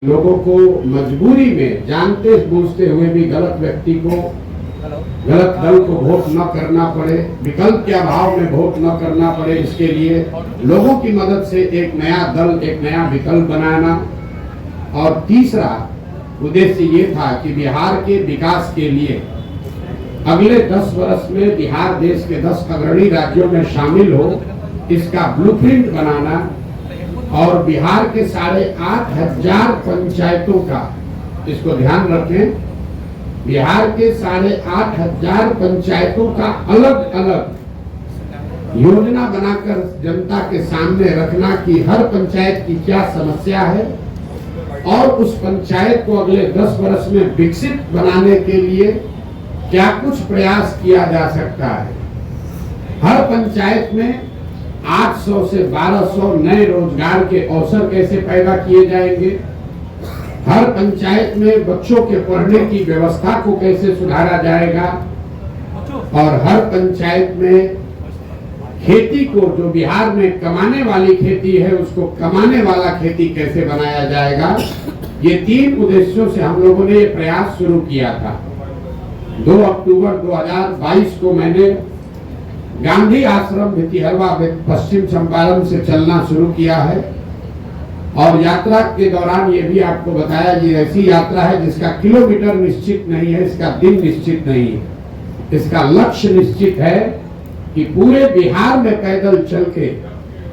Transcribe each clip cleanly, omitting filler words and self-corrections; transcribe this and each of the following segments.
लोगों को मजबूरी में जानते बूझते हुए भी गलत व्यक्ति को, गलत दल को वोट न करना पड़े, विकल्प के अभाव में वोट न करना पड़े, इसके लिए लोगों की मदद से एक नया दल, एक नया विकल्प बनाना। और तीसरा उद्देश्य ये था कि बिहार के विकास के लिए अगले 10 वर्ष में बिहार देश के 10 अग्रणी राज्यों में शामिल हो, इसका ब्लूप्रिंट बनाना। और बिहार के 8,500 पंचायतों का, इसको ध्यान रखें, बिहार के 8,500 पंचायतों का अलग अलग योजना बनाकर जनता के सामने रखना कि हर पंचायत की क्या समस्या है और उस पंचायत को अगले 10 वर्ष में विकसित बनाने के लिए क्या कुछ प्रयास किया जा सकता है। हर पंचायत में 800 से 1200 नए रोजगार के अवसर कैसे पैदा किए जाएंगे, हर पंचायत में बच्चों के पढ़ने की व्यवस्था को कैसे सुधारा जाएगा और हर पंचायत में खेती को, जो बिहार में कमाने वाली खेती है, उसको कमाने वाला खेती कैसे बनाया जाएगा। ये 3 उद्देश्यों से हम लोगों ने ये प्रयास शुरू किया था। 2 अक्टूबर 2022 को मैंने गांधी आश्रम भितिहरवा पश्चिम चंपारण से चलना शुरू किया है और यात्रा के दौरान ये भी आपको बताया, ये ऐसी यात्रा है जिसका किलोमीटर निश्चित नहीं है, इसका दिन निश्चित नहीं है, इसका लक्ष्य निश्चित है कि पूरे बिहार में पैदल चल के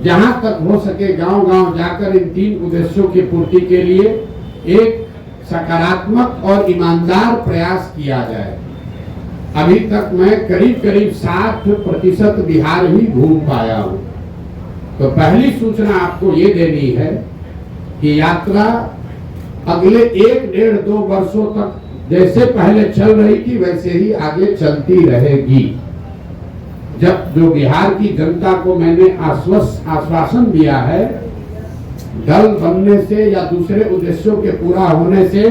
जहां तक हो सके गांव-गांव जाकर इन 3 उद्देश्यों की पूर्ति के लिए एक सकारात्मक और ईमानदार प्रयास किया जाए। अभी तक मैं करीब 60% बिहार ही घूम पाया हूँ। तो पहली सूचना आपको ये देनी है कि यात्रा अगले 1-1.5-2 वर्षों तक जैसे पहले चल रही थी वैसे ही आगे चलती रहेगी। जब जो बिहार की जनता को मैंने आश्वासन दिया है, दल बनने से या दूसरे उद्देश्यों के पूरा होने से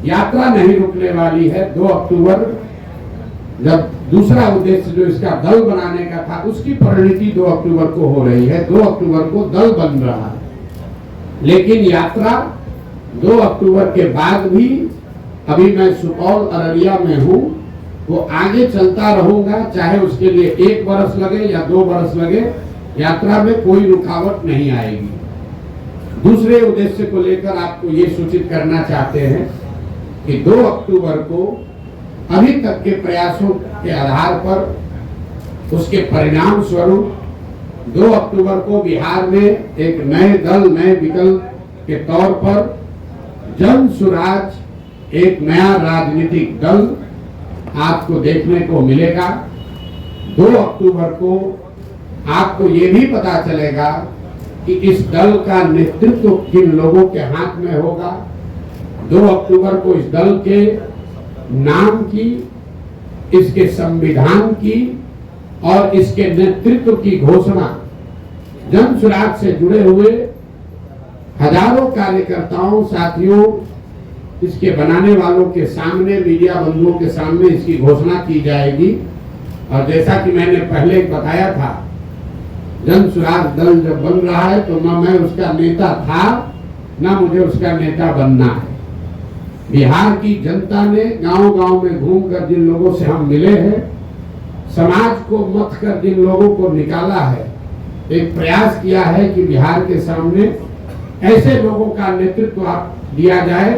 यात्रा नहीं रुकने वाली है। 2 अक्टूबर जब दूसरा उद्देश्य जो इसका दल बनाने का था, उसकी परिणति 2 अक्टूबर को हो रही है। 2 अक्टूबर को दल बन रहा है, लेकिन यात्रा 2 अक्टूबर के बाद भी, अभी मैं सुपौल अररिया में हूँ, वो आगे चलता रहूंगा, चाहे उसके लिए 1 वर्ष लगे या 2 वर्ष लगे, यात्रा में कोई रुकावट नहीं आएगी। दूसरे उद्देश्य को लेकर आपको ये सूचित करना चाहते हैं कि 2 अक्टूबर को अभी तक के प्रयासों के आधार पर, उसके परिणाम स्वरूप 2 अक्टूबर को बिहार में एक नए दल, नए विकल्प के तौर पर जन सुराज, एक नया राजनीतिक दल आपको देखने को मिलेगा। 2 अक्टूबर को आपको ये भी पता चलेगा कि इस दल का नेतृत्व किन लोगों के हाथ में होगा। 2 अक्टूबर को इस दल के नाम की, इसके संविधान की और इसके नेतृत्व की घोषणा जन सुराज से जुड़े हुए हजारों कार्यकर्ताओं, साथियों, इसके बनाने वालों के सामने, मीडिया बंधुओं के सामने इसकी घोषणा की जाएगी। और जैसा कि मैंने पहले बताया था, जन सुराज दल जब बन रहा है तो न मैं उसका नेता था, न मुझे उसका नेता बनना है। बिहार की जनता ने गांव-गांव में घूमकर जिन लोगों से हम मिले हैं, समाज को मत कर जिन लोगों को निकाला है, एक प्रयास किया है कि बिहार के सामने ऐसे लोगों का नेतृत्व दिया जाए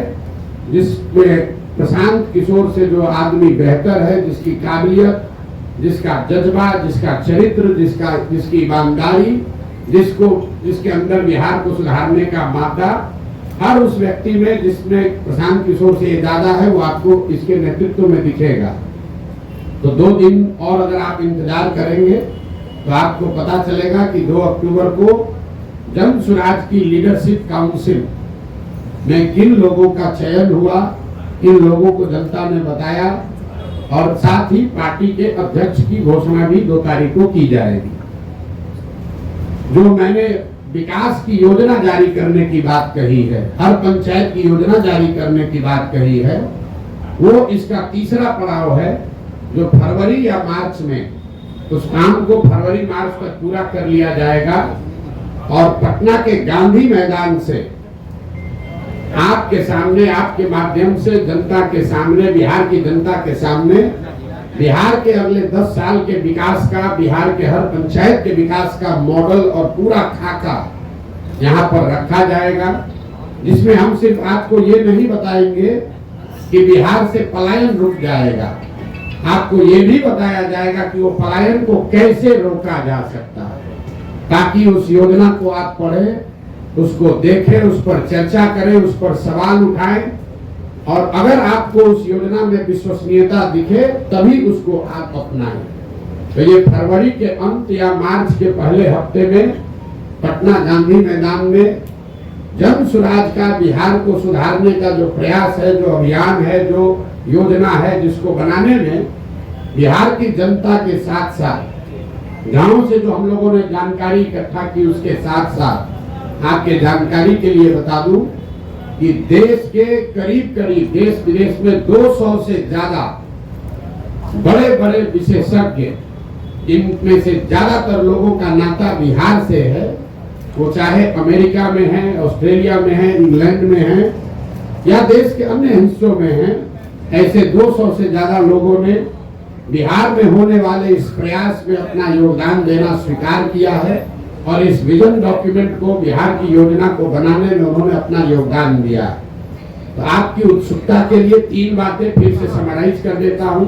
जिसमें प्रशांत किशोर से जो आदमी बेहतर है, जिसकी काबिलियत, जिसका जज्बा, जिसका चरित्र, जिसकी ईमानदारी, जिसके अंदर बिहार को सुधारने का मादा हर उस व्यक्ति में जिसमें प्रशांत किशोर से ज्यादा है, वो आपको इसके नेतृत्व में दिखेगा। तो 2 दिन और अगर आप इंतजार करेंगे तो आपको पता चलेगा कि 2 अक्टूबर को जन सुराज की लीडरशिप काउंसिल में किन लोगों का चयन हुआ, किन लोगों को जनता ने बताया, और साथ ही पार्टी के अध्यक्ष की घोषणा भी 2 तारीख को की जाएगी। जो मैंने विकास की योजना जारी करने की बात कही है, हर पंचायत की योजना जारी करने की बात कही है, वो इसका तीसरा पड़ाव है जो फरवरी या मार्च में, उस काम को फरवरी-मार्च तक पूरा कर लिया जाएगा और पटना के गांधी मैदान से आपके सामने, आपके माध्यम से जनता के सामने, बिहार की जनता के सामने बिहार के अगले 10 साल के विकास का, बिहार के हर पंचायत के विकास का मॉडल और पूरा खाका यहाँ पर रखा जाएगा, जिसमें हम सिर्फ आपको ये नहीं बताएंगे कि बिहार से पलायन रुक जाएगा, आपको ये भी बताया जाएगा कि वो पलायन को कैसे रोका जा सकता है, ताकि उस योजना को आप पढ़ें, उसको देखें, उस पर चर्चा करें, उस पर सवाल उठाएं, और अगर आपको उस योजना में विश्वसनीयता दिखे तभी उसको आप अपनाएं। तो ये फरवरी के अंत या मार्च के पहले हफ्ते में पटना गांधी मैदान में जन स्वराज का, बिहार को सुधारने का जो प्रयास है, जो अभियान है, जो योजना है, जिसको बनाने में बिहार की जनता के साथ साथ गांव से जो हम लोगों ने जानकारी इकट्ठा की, उसके साथ साथ आपके जानकारी के लिए बता दूं कि देश के करीब करीब, देश विदेश में 200 से ज्यादा बड़े बड़े विशेषज्ञ, इनमें से ज्यादातर लोगों का नाता बिहार से है, वो चाहे अमेरिका में है, ऑस्ट्रेलिया में है, इंग्लैंड में है या देश के अन्य हिस्सों में है, ऐसे 200 से ज्यादा लोगों ने बिहार में होने वाले इस प्रयास में अपना योगदान देना स्वीकार किया है, और इस विजन डॉक्यूमेंट को, बिहार की योजना को बनाने में उन्होंने अपना योगदान दिया। तो आपकी उत्सुकता के लिए 3 बातें फिर से समराइज कर देता हूं।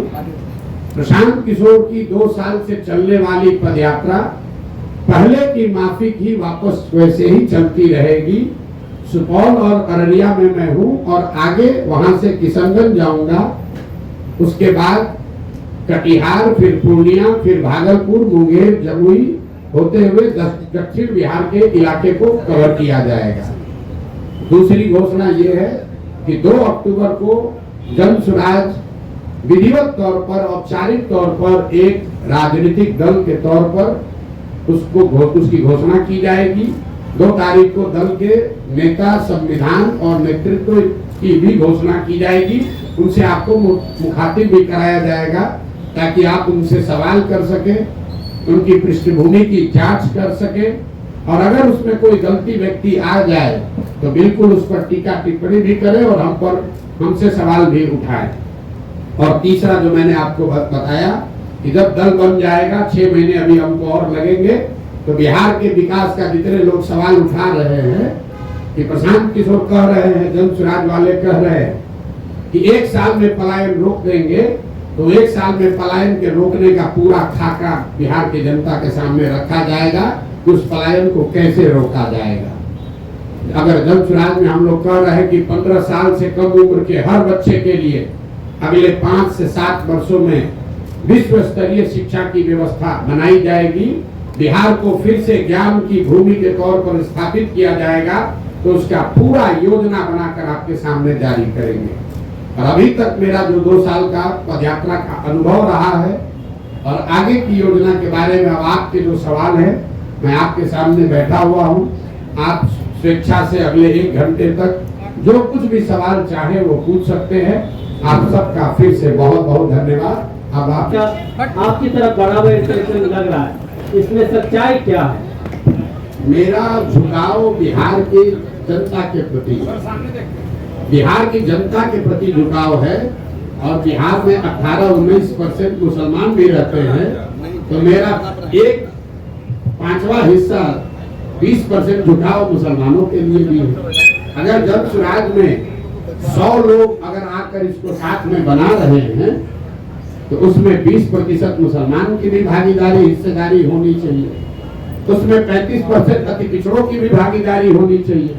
प्रशांत किशोर की 2 साल से चलने वाली पदयात्रा पहले की माफिक ही वापस वैसे ही चलती रहेगी। सुपौल और अररिया में मैं हूं और आगे वहां से किशनगंज जाऊंगा, उसके बाद कटिहार, फिर पूर्णिया, फिर भागलपुर, मुंगेर, जमुई होते हुए दक्षिण बिहार के इलाके को कवर किया जाएगा। दूसरी घोषणा ये है कि 2 अक्टूबर को जन स्वराज विधिवत तौर पर, औपचारिक तौर पर एक राजनीतिक दल के तौर पर उसकी घोषणा की जाएगी। 2 तारीख को दल के नेता, संविधान और नेतृत्व की भी घोषणा की जाएगी। उनसे आपको मुखातिब भी कराया जाएगा ताकि आप उनसे सवाल कर सकें, उनकी पृष्ठभूमि की जांच कर सके, और अगर उसमें कोई गलती व्यक्ति आ जाए तो बिल्कुल उस पर टीका टिप्पणी भी करे और हमसे सवाल भी उठाए। और तीसरा जो मैंने आपको बताया कि जब दल बन जाएगा, 6 महीने अभी हमको और लगेंगे, तो बिहार के विकास का जितने लोग सवाल उठा रहे हैं कि प्रशांत किशोर कह रहे हैं, जन स्वराज वाले कह रहे हैं कि 1 साल में पलायन रोक देंगे, तो 1 साल में पलायन के रोकने का पूरा खाका बिहार की जनता के सामने रखा जाएगा कि उस पलायन को कैसे रोका जाएगा। अगर जन स्वराज में हम लोग कह रहे हैं कि 15 साल से कम उम्र के हर बच्चे के लिए अगले 5 से 7 वर्षों में विश्व स्तरीय शिक्षा की व्यवस्था बनाई जाएगी, बिहार को फिर से ज्ञान की भूमि के तौर पर स्थापित किया जाएगा, तो उसका पूरा योजना बनाकर आपके सामने जारी करेंगे। और अभी तक मेरा जो 2 साल का पदयात्रा का अनुभव रहा है और आगे की योजना के बारे में अब आपके जो सवाल है, मैं आपके सामने बैठा हुआ हूँ। आप स्वेच्छा से अगले 1 घंटे तक जो कुछ भी सवाल चाहे वो पूछ सकते हैं। आप सबका फिर से बहुत बहुत धन्यवाद। अब आपकी तरफ बड़ा हुआ इंटरेक्शन लग रहा है, इसमें सच्चाई क्या है? मेरा झुकाव बिहार की जनता के प्रति, बिहार की जनता के प्रति झुकाव है, और बिहार में 18-19% मुसलमान भी रहते हैं, तो मेरा 1/5वां हिस्सा 20% झुकाव मुसलमानों के लिए भी है। अगर जन स्वराज में 100 लोग अगर आकर इसको साथ में बना रहे हैं, तो उसमें 20% मुसलमान की भी भागीदारी, हिस्सेदारी होनी चाहिए। उसमें 35% अति पिछड़ों की भी भागीदारी होनी चाहिए।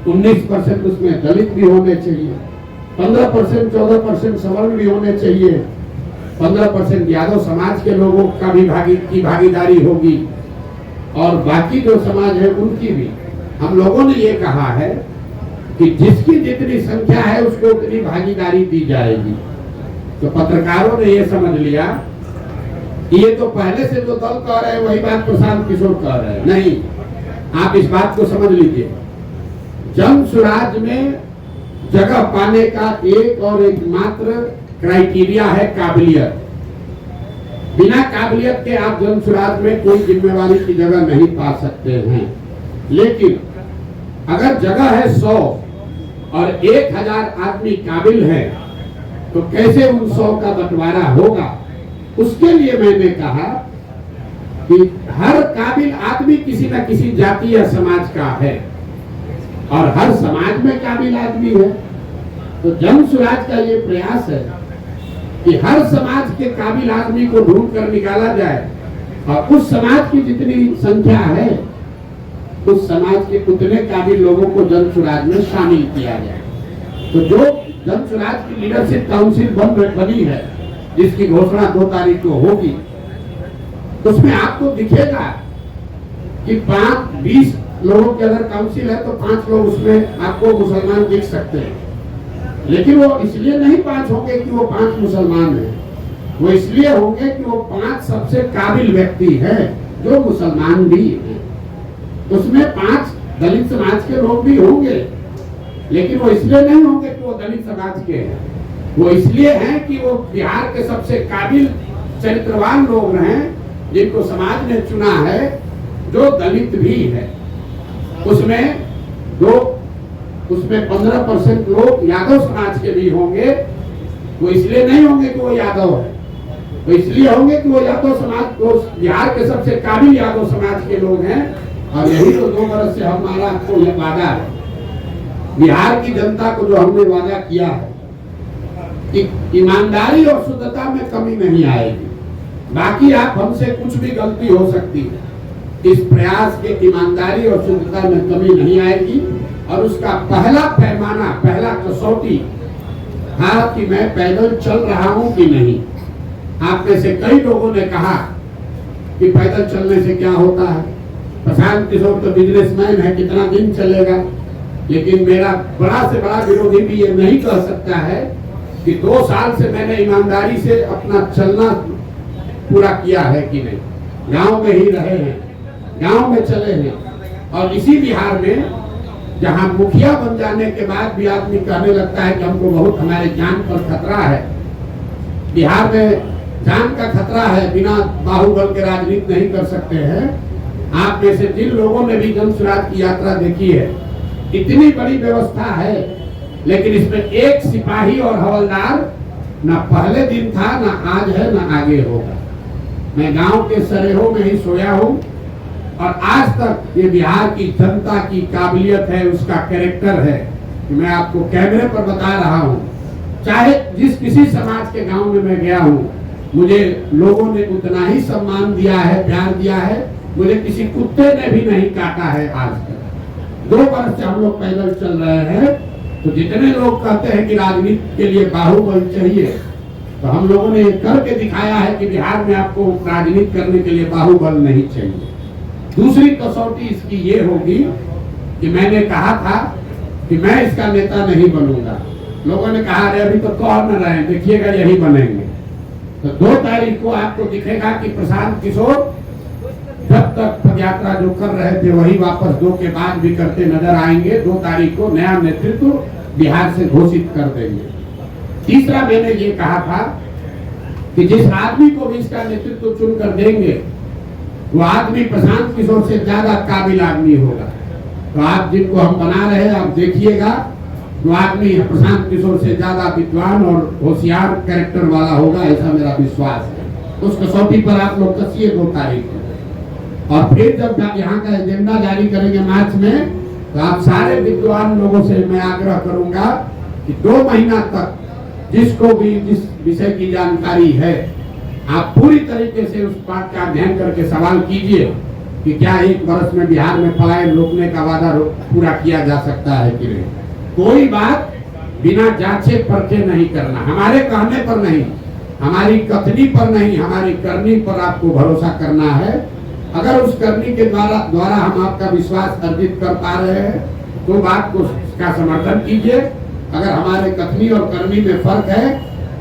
19% उसमें दलित भी होने चाहिए। 15%, 14% सवर्ण भी होने चाहिए। 15% यादव समाज के लोगों का भी भागीदारी होगी, और बाकी जो समाज है उनकी भी। हम लोगों ने ये कहा है कि जिसकी जितनी संख्या है उसको उतनी भागीदारी दी जाएगी। तो पत्रकारों ने ये समझ लिया कि ये तो पहले से जो दल कह रहे हैं वही बात प्रशांत किशोर कह रहे हैं। नहीं, आप इस बात को समझ लीजिए, जन स्वराज में जगह पाने का एक और एकमात्र क्राइटेरिया है काबिलियत। बिना काबिलियत के आप जन स्वराज में कोई जिम्मेवारी की जगह नहीं पा सकते हैं। लेकिन अगर जगह है 100 और 1000 आदमी काबिल है, तो कैसे उन 100 का बंटवारा होगा। उसके लिए मैंने कहा कि हर काबिल आदमी किसी न किसी जाति या समाज का है और हर समाज में काबिल आदमी है। तो जन स्वराज का ये प्रयास है कि हर समाज के काबिल आदमी को ढूंढ कर निकाला जाए और उस समाज की जितनी संख्या है उस समाज के उतने काबिल लोगों को जन स्वराज में शामिल किया जाए। तो जो जन स्वराज की लीडरशिप काउंसिल बनी है, जिसकी घोषणा 2 तारीख को होगी, उसमें आपको दिखेगा कि 20 लोगों की अगर काउंसिल है तो 5 लोग उसमें आपको मुसलमान दिख सकते हैं। लेकिन वो इसलिए नहीं 5 होंगे कि वो 5 मुसलमान हैं, वो इसलिए होंगे कि वो 5 सबसे काबिल व्यक्ति हैं जो मुसलमान भी हैं। उसमें 5 दलित समाज के लोग भी होंगे, लेकिन वो इसलिए नहीं होंगे कि वो दलित समाज के हैं, वो इसलिए हैं कि वो बिहार के सबसे काबिल चरित्रवान लोग हैं जिनको समाज ने चुना है, जो दलित भी है। उसमें 15% लोग यादव समाज के भी होंगे। वो इसलिए नहीं होंगे कि वो यादव है, वो इसलिए होंगे कि वो यादव समाज को बिहार के सबसे काबिल यादव समाज के लोग हैं। और यही तो 2 बरस से हमारा आपको यह वादा है, बिहार की जनता को जो हमने वादा किया है कि ईमानदारी और शुद्धता में कमी नहीं आएगी। बाकी आप हमसे कुछ भी गलती हो सकती है, इस प्रयास के ईमानदारी और शुद्धता में कमी नहीं आएगी। और उसका पहला पैमाना, पहला कसौटी था कि मैं पैदल चल रहा हूं कि नहीं। आप में से कई लोगों ने कहा कि पैदल चलने से क्या होता है, प्रशांत किशोर तो बिजनेसमैन है, कितना दिन चलेगा। लेकिन मेरा बड़ा से बड़ा विरोधी भी ये नहीं कह सकता है कि 2 साल से मैंने ईमानदारी से अपना चलना पूरा किया है कि नहीं। गांव में ही रहे हैं, गांव में चले हैं। और इसी बिहार में जहां मुखिया बन जाने के बाद भी आदमी कहने लगता है कि हमको बहुत हमारे जान पर खतरा है, बिहार में जान का खतरा है, बिना बाहुबल के राजनीति नहीं कर सकते हैं। आप में से जिन लोगों ने भी जन स्वराज की यात्रा देखी है, इतनी बड़ी व्यवस्था है, लेकिन इसमें एक सिपाही और हवलदार न पहले दिन था, न आज है, न आगे होगा। मैं गांव के सरेहों में ही सोया हूं और आज तक ये बिहार की जनता की काबिलियत है, उसका कैरेक्टर है कि मैं आपको कैमरे पर बता रहा हूं। चाहे जिस किसी समाज के गांव में मैं गया हूं, मुझे लोगों ने उतना ही सम्मान दिया है, प्यार दिया है। मुझे किसी कुत्ते ने भी नहीं काटा है आज तक। 2 वर्ष से हम लोग पैदल चल रहे हैं। तो जितने लोग कहते हैं कि राजनीति के लिए बाहुबल चाहिए, तो हम लोगों ने करके दिखाया है कि बिहार में आपको राजनीति करने के लिए बाहुबल नहीं चाहिए। दूसरी कसौटी इसकी ये होगी कि मैंने कहा था कि मैं इसका नेता नहीं बनूंगा। लोगों ने कहा अरे अभी तो कह न रहे हैं, देखिएगा यही बनेंगे। तो 2 तारीख को आपको दिखेगा कि प्रशांत किशोर जब तक पदयात्रा जो कर रहे थे वही वापस 2 के बाद भी करते नजर आएंगे। 2 तारीख को नया नेतृत्व बिहार से घोषित कर देंगे। तीसरा मैंने ये कहा था कि जिस आदमी को भी इसका नेतृत्व चुनकर देंगे, वो आदमी प्रशांत किशोर से ज्यादा काबिल आदमी होगा। तो आप जिनको हम बना रहे हैं, आप देखिएगा, वो आदमी प्रशांत किशोर से ज्यादा विद्वान और होशियार कैरेक्टर वाला होगा, ऐसा मेरा विश्वास है। उस कसौटी पर आप लोग कसिए 2 तारीख को। और फिर जब यहाँ का एजेंडा जारी करेंगे मार्च में, तो आप सारे विद्वान लोगों से मैं आग्रह करूंगा कि 2 महीना तक जिसको भी जिस विषय की जानकारी है, आप पूरी तरीके से उस बात का अध्ययन करके सवाल कीजिए कि क्या 1 वर्ष में बिहार में पलायन रोकने का वादा पूरा किया जा सकता है कि नहीं। कोई बात बिना जांचे परखे नहीं करना, हमारे कहने पर नहीं, हमारी कथनी पर नहीं, हमारी करनी पर आपको भरोसा करना है। अगर उस करनी के द्वारा हम आपका विश्वास अर्जित कर पा रहे हैं, तो बात को का समर्थन कीजिए। अगर हमारे कथनी और करनी में फर्क है,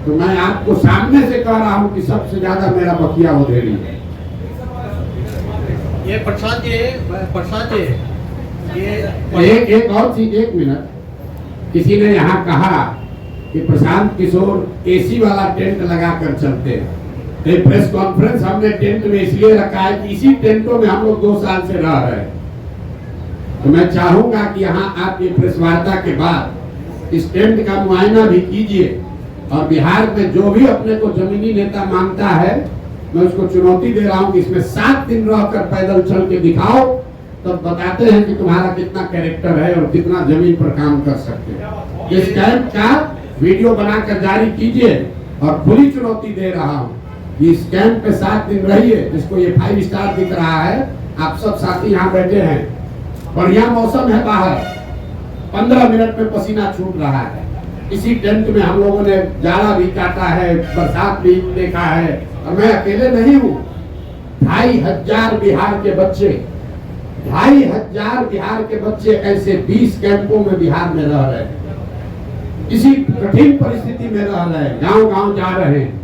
तो मैं आपको सामने से कह रहा हूं कि सबसे ज्यादा मेरा बकिया उधेड़ी है। ये प्रसाद जी, एक और चीज, 1 मिनट। किसी ने यहाँ कहा कि प्रशांत किशोर एसी वाला टेंट लगाकर चलते हैं। तो प्रेस कॉन्फ्रेंस हमने टेंट में इसलिए रखा है कि इसी टेंटों में हम लोग 2 साल से रह रहे हैं। तो मैं चाहूंगा कि यहाँ आप ये प्रेस वार्ता के बाद इस टेंट का मुआयना भी कीजिए और बिहार में जो भी अपने को जमीनी नेता मानता है, मैं उसको चुनौती दे रहा हूं कि इसमें 7 दिन रहकर पैदल चल के दिखाओ, तब बताते हैं कि तुम्हारा कितना कैरेक्टर है और कितना जमीन पर काम कर सकते हैं। इस कैंप का वीडियो बनाकर जारी कीजिए और खुली चुनौती दे रहा हूं। इस कैंप पे 7 दिन रहिए, जिसको ये 5 स्टार दिख रहा है। आप सब साथी यहाँ बैठे हैं, बढ़िया मौसम है बाहर, 15 मिनट में पसीना छूट रहा है। इसी टेंट में हम लोगों ने जाड़ा भी काटा है, बरसात भी देखा है, और मैं अकेले नहीं हूँ। 2500 बिहार के बच्चे, 2500 बिहार के बच्चे ऐसे 20 कैंपों में बिहार में रह रहे हैं। इसी कठिन परिस्थिति में रह रहे हैं, गांव-गांव जा रहे हैं।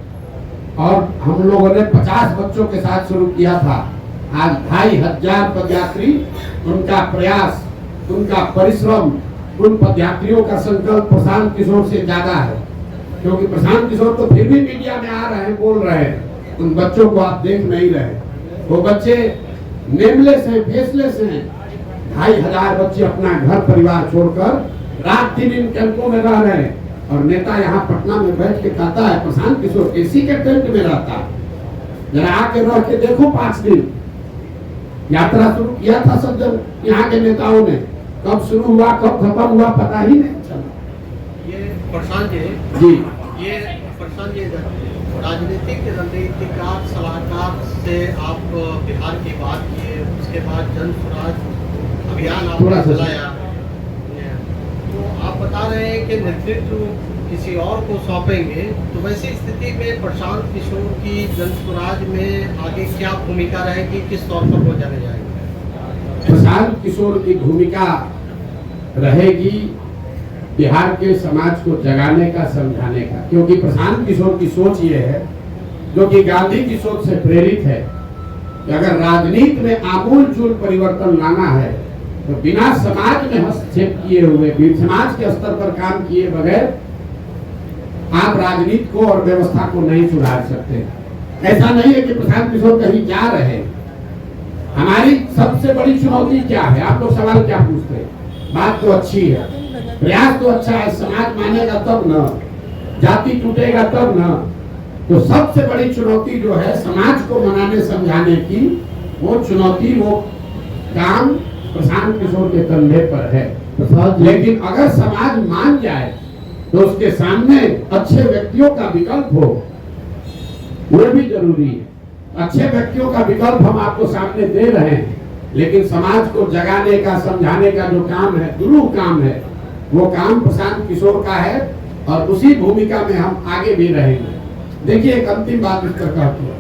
और हम लोगों ने 50 बच्चों के साथ शुरू किया था। आज 2500 पदयात्री, उनका प्रयास, उनका परिश्रम, उन पदयात्रियों का संकल्प प्रशांत किशोर से ज्यादा है, क्योंकि प्रशांत किशोर तो फिर भी मीडिया में आ रहे हैं, बोल रहे हैं। उन बच्चों को आप देख नहीं रहे। वो बच्चे नेमलेस हैं, फेसलेस हैं। 2500 बच्चे अपना घर परिवार छोड़कर रात दिन इन कैंपों में रह रहे हैं। और नेता यहाँ पटना में बैठ के कहता है प्रशांत किशोर एसी के टेंट में रहता है। जरा आके रह के देखो 5 दिन। यात्रा शुरू किया था सब जब यहाँ के नेताओं ने, कब शुरू हुआ कब खत्म हुआ पता ही नहीं चला। ये प्रशांत जी, ये प्रशांत जी राजनीतिक रणनीतिकार सलाहकार से आप बिहार की बात किए, उसके बाद जन स्वराज अभियान आपने चलाया, तो आप बता रहे हैं कि नेतृत्व किसी और को सौंपेंगे। तो वैसी स्थिति में प्रशांत किशोर की जन स्वराज में आगे क्या भूमिका रहेगी, किस तौर पर वो जाने जाएंगे? प्रशांत किशोर की भूमिका रहेगी बिहार के समाज को जगाने का, समझाने का। क्योंकि प्रशांत किशोर की सोच ये है, जो कि गांधी की सोच से प्रेरित है, कि अगर राजनीति में आमूल-चूल परिवर्तन लाना है तो बिना समाज में हस्तक्षेप किए हुए, समाज के स्तर पर काम किए बगैर आप राजनीति को और व्यवस्था को नहीं सुधार सकते। ऐसा नहीं है कि प्रशांत किशोर कहीं जा रहे हैं। हमारी सबसे बड़ी चुनौती क्या है? आप लोग सवाल क्या पूछते हैं? बात तो अच्छी है, प्रयास तो अच्छा है, समाज मानेगा तब न, जाति टूटेगा तब न। तो सबसे बड़ी चुनौती जो है समाज को मनाने समझाने की, वो चुनौती, वो काम प्रशांत किशोर के कंधे पर है। लेकिन अगर समाज मान जाए तो उसके सामने अच्छे व्यक्तियों का विकल्प हो, वो भी जरूरी है। अच्छे व्यक्तियों का विकल्प हम आपको सामने दे रहे हैं, लेकिन समाज को जगाने का, समझाने का जो काम है, दुरूह काम है, वो काम प्रशांत किशोर का है। और उसी भूमिका में हम आगे भी रहेंगे। देखिए, एक अंतिम बात इस पर कहती है,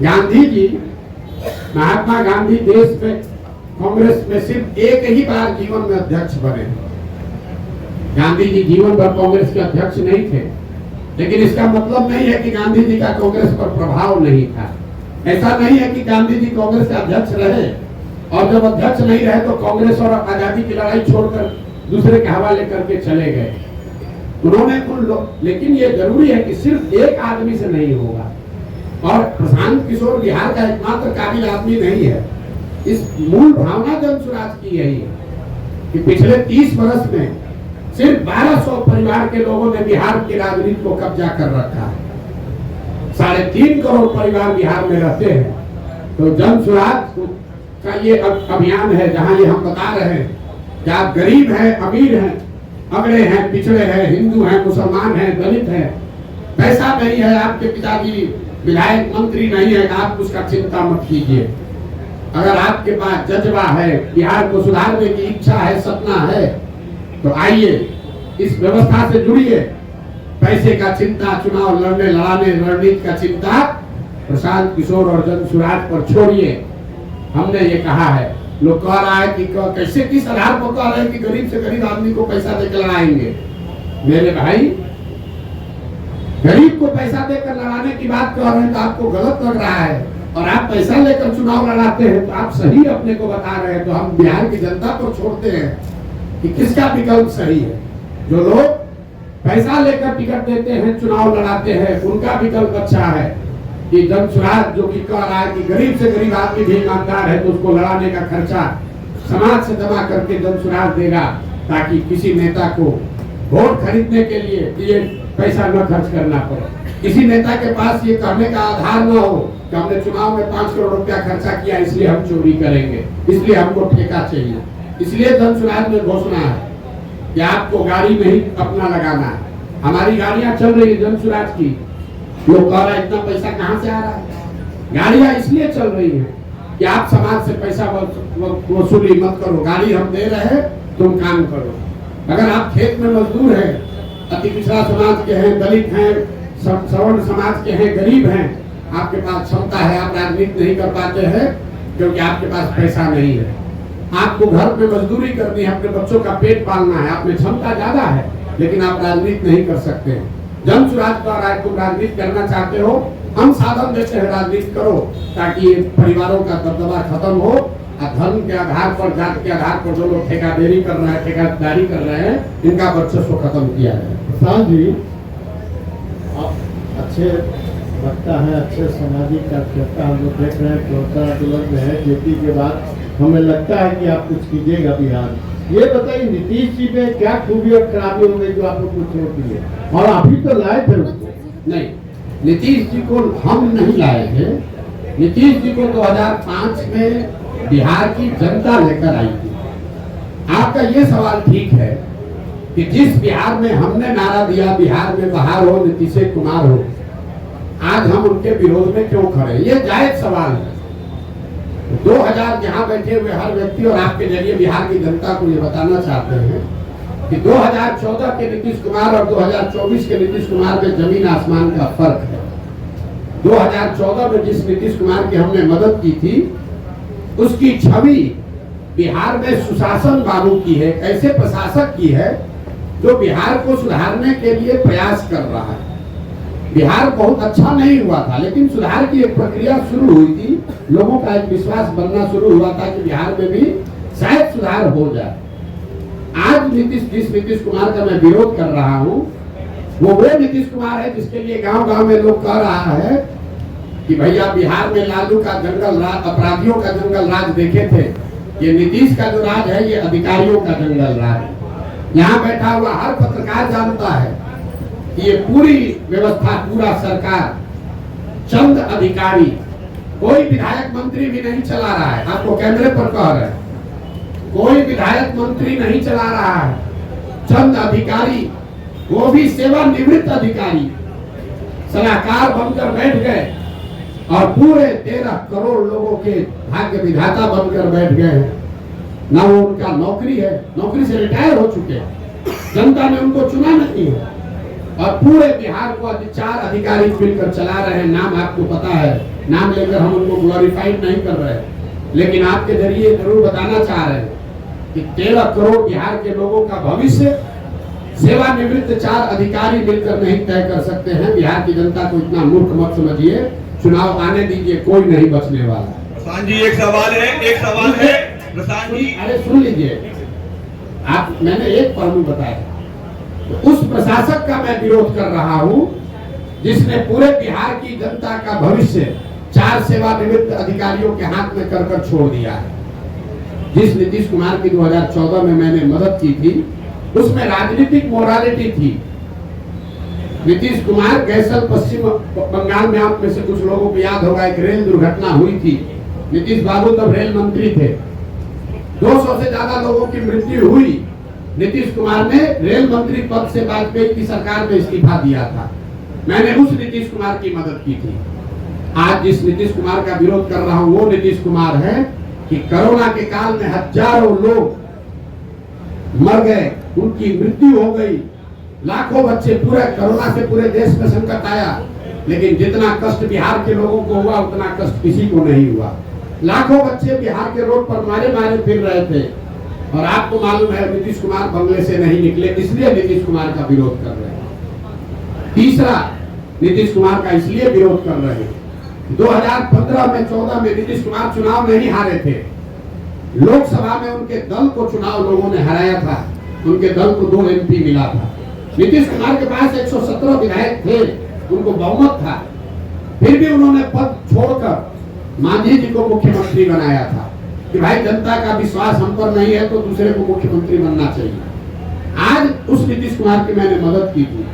गांधी जी, महात्मा गांधी देश में कांग्रेस में सिर्फ एक ही बार जीवन में अध्यक्ष बने। गांधी जी जीवन भर कांग्रेस के अध्यक्ष नहीं थे, लेकिन इसका मतलब नहीं है कि गांधी जी का कांग्रेस पर प्रभाव नहीं था। ऐसा नहीं है कि गांधी जी कांग्रेस के अध्यक्ष रहे और जब अध्यक्ष नहीं रहे तो कांग्रेस और आजादी की लड़ाई छोड़कर दूसरे के हवाले करके चले गए। उन्होंने लेकिन ये जरूरी है कि सिर्फ एक आदमी से नहीं होगा। और प्रशांत किशोर बिहार का एकमात्र काबिल आदमी नहीं है। इस मूल भावना जन स्वराज की यही है कि पिछले 30 वर्ष में सिर्फ 1200 परिवार के लोगों ने बिहार की राजनीति को कब्जा कर रखा है। 3.5 करोड़ परिवार बिहार में रहते हैं। तो जन स्वराज का ये अभियान है, जहां ये हम बता रहे हैं कि आप गरीब हैं, अमीर हैं, अगड़े हैं, पिछड़े हैं, हिंदू हैं, मुसलमान हैं, दलित हैं, पैसा नहीं है, आपके पिताजी विधायक मंत्री नहीं है, आप उसका चिंता मत कीजिए। अगर आपके पास जज्बा है, बिहार को सुधारने की इच्छा है, सपना है, तो आइए इस व्यवस्था से जुड़िए। पैसे का चिंता, चुनाव लड़ने लड़ाने रणनीति का चिंता प्रशांत किशोर और जन स्वराज पर छोड़िए। हमने ये कहा है, लोग कह रहा है कि कैसे, किस आधार पर कह रहे हैं कि गरीब से गरीब आदमी को पैसा देकर लड़ाएंगे। मेरे भाई, गरीब को पैसा देकर लड़ाने की बात कर रहे हैं तो आपको गलत लग रहा है, और आप पैसा लेकर चुनाव लड़ाते हैं तो आप सही अपने को बता रहे हैं। तो हम बिहार की जनता को छोड़ते हैं कि किसका विकल्प सही है। जो लोग पैसा लेकर टिकट देते हैं, चुनाव लड़ाते हैं, उनका विकल्प अच्छा है कि जन स्वराज, जो कि कह रहा है कि गरीब से गरीब आदमी भी ईमानदार है तो उसको लड़ाने का खर्चा समाज से जमा करके जन स्वराज देगा, ताकि किसी नेता को वोट खरीदने के लिए ये पैसा न खर्च करना पड़े, किसी नेता के पास ये कहने का आधार न हो कि हमने चुनाव में 5 करोड़ रुपया खर्चा किया इसलिए हम चोरी करेंगे, इसलिए हमको ठेका चाहिए। इसलिए जन सुराज में घोषणा है कि आपको गाड़ी में ही अपना लगाना है। हमारी गाड़ियां चल रही है जन सुराज की, लोग कह रहा है इतना पैसा कहाँ से आ रहा है। गाड़ियां इसलिए चल रही है कि आप समाज से पैसा वसूली मत करो, गाड़ी हम दे रहे हैं तुम काम करो। अगर आप खेत में मजदूर हैं, अति पिछड़ा समाज के हैं, दलित हैं, सवर्ण समाज के हैं, गरीब हैं, आपके पास क्षमता है, आप राजनीति नहीं कर पाते हैं क्योंकि आपके पास पैसा नहीं है। आपको घर में मजदूरी करनी है, अपने बच्चों का पेट पालना है, आप में क्षमता ज्यादा है लेकिन आप राजनीति नहीं कर सकते। जन सुराज का राज तुम राजनीति करना चाहते हो, हम साधन देते हैं, राजनीति करो ताकि परिवारों का दबदबा खत्म हो। धर्म के आधार पर, जात के आधार पर जो लोग ठेकेदारी कर रहे हैं, ठेकेदारी कर रहे हैं, इनका वर्चस्व खत्म किया जाए। प्रशांत जी, आप अच्छे वक्ता है, अच्छे सामाजिक कार्यकर्ता हम लोग देख रहे हैं, प्रोत्साहन उपलब्ध है जेपी के बाद, हमें लगता है कि आप कुछ कीजिएगा बिहार। ये बताइए नीतीश जी में क्या खूबी और खराबी हो गई जो आपको कुछ होती है, और आप ही तो लाए थे उसको? नहीं, नीतीश जी को हम नहीं लाए थे। नीतीश जी को 2005 में बिहार की जनता लेकर आई थी। आपका ये सवाल ठीक है कि जिस बिहार में हमने नारा दिया बिहार में बहार हो, नीतीश कुमार हो, आज हम उनके विरोध में क्यों खड़े, ये जायज सवाल है। 2000 जहां बैठे हुए हर व्यक्ति और आपके जरिए बिहार की जनता को ये बताना चाहते हैं कि 2014 के नीतीश कुमार और 2024 के नीतीश कुमार में जमीन आसमान का फर्क है। 2014 में जिस नीतीश कुमार की हमने मदद की थी, उसकी छवि बिहार में सुशासन बाबू की है, ऐसे प्रशासक की है जो बिहार को सुधारने के लिए प्रयास कर रहा है। बिहार बहुत अच्छा नहीं हुआ था लेकिन सुधार की एक प्रक्रिया शुरू हुई थी, लोगों का एक विश्वास बनना शुरू हुआ था कि बिहार में भी शायद सुधार हो जाए। आज जिस नीतीश कुमार का मैं विरोध कर रहा हूँ वो नीतीश कुमार है जिसके लिए गांव-गांव में लोग कह रहा है कि भैया बिहार में लालू का जंगल राज, अपराधियों का जंगल राज देखे थे, ये नीतीश का जो राज है ये अधिकारियों का जंगल राज। यहाँ बैठा हुआ हर पत्रकार जानता है कि ये पूरी व्यवस्था, पूरा सरकार चंद अधिकारी, कोई विधायक मंत्री भी नहीं चला रहा है। आपको कैमरे पर कह रहे हैं, कोई विधायक मंत्री नहीं चला रहा है, चंद अधिकारी, वो भी सेवानिवृत्त अधिकारी सलाहकार बनकर बैठ गए और पूरे 13 करोड़ लोगों के भाग्य विधाता बनकर बैठ गए। ना वो उनका नौकरी है, नौकरी से रिटायर हो चुके हैं, जनता ने उनको चुना नहीं है और पूरे बिहार को 4 अधिकारी मिलकर चला रहे हैं। नाम आपको पता है, नाम लेकर हम उनको ग्लोरीफाइड नहीं कर रहे, लेकिन आपके जरिए जरूर बताना चाह रहे हैं कि 13 करोड़ बिहार के लोगों का भविष्य सेवानिवृत्त 4 अधिकारी मिलकर नहीं तय कर सकते हैं। बिहार की जनता को इतना मूर्ख मत समझिए, चुनाव आने दीजिए, कोई नहीं बचने वाला। प्रशांत जी, एक सवाल है प्रशांत जी, अरे सुन लीजिए, आप, मैंने एक पहलू बताया, तो उस प्रशासक का मैं विरोध कर रहा हूं जिसने पूरे बिहार की जनता का भविष्य 4 सेवानिवृत्त अधिकारियों के हाथ में कर छोड़ दिया है। जिस नीतीश कुमार की 2014 में मैंने मदद की थी उसमें राजनीतिक मोरालिटी थी। नीतीश कुमार गैसल पश्चिम बंगाल में, आप में से कुछ लोगों को याद होगा, एक रेल दुर्घटना हुई थी। नीतीश बाबू तब रेल मंत्री थे, 200 से ज्यादा लोगों की मृत्यु हुई। नीतीश कुमार ने रेल मंत्री पद से वाजपेयी की सरकार में इस्तीफा दिया था, मैंने उस नीतीश कुमार की मदद की थी। आज जिस नीतीश कुमार का विरोध कर रहा हूं वो नीतीश कुमार है कि कोरोना के काल में हजारों लोग मर गए, उनकी मृत्यु हो गई, लाखों बच्चे, पूरे कोरोना से पूरे देश में संकट आया, लेकिन जितना कष्ट बिहार के लोगों को हुआ उतना कष्ट किसी को नहीं हुआ। लाखों बच्चे बिहार के रोड पर मारे फिर रहे थे और आपको मालूम है नीतीश कुमार बंगले से नहीं निकले, इसलिए नीतीश कुमार का विरोध कर रहे हैं। तीसरा, नीतीश कुमार का इसलिए विरोध कर रहे हैं, 2015 में 14 में नीतीश कुमार चुनाव नहीं हारे थे, लोकसभा में उनके दल को चुनाव लोगों ने हराया था, उनके दल को 2 MP मिला था। नीतीश कुमार के पास 117 विधायक थे, उनको बहुमत था, फिर भी उन्होंने पद छोड़कर मांझी जी को मुख्यमंत्री बनाया था कि भाई जनता का विश्वास हम पर नहीं है तो दूसरे को मुख्यमंत्री बनना चाहिए। आज उस नीतीश कुमार की मैंने मदद की थी।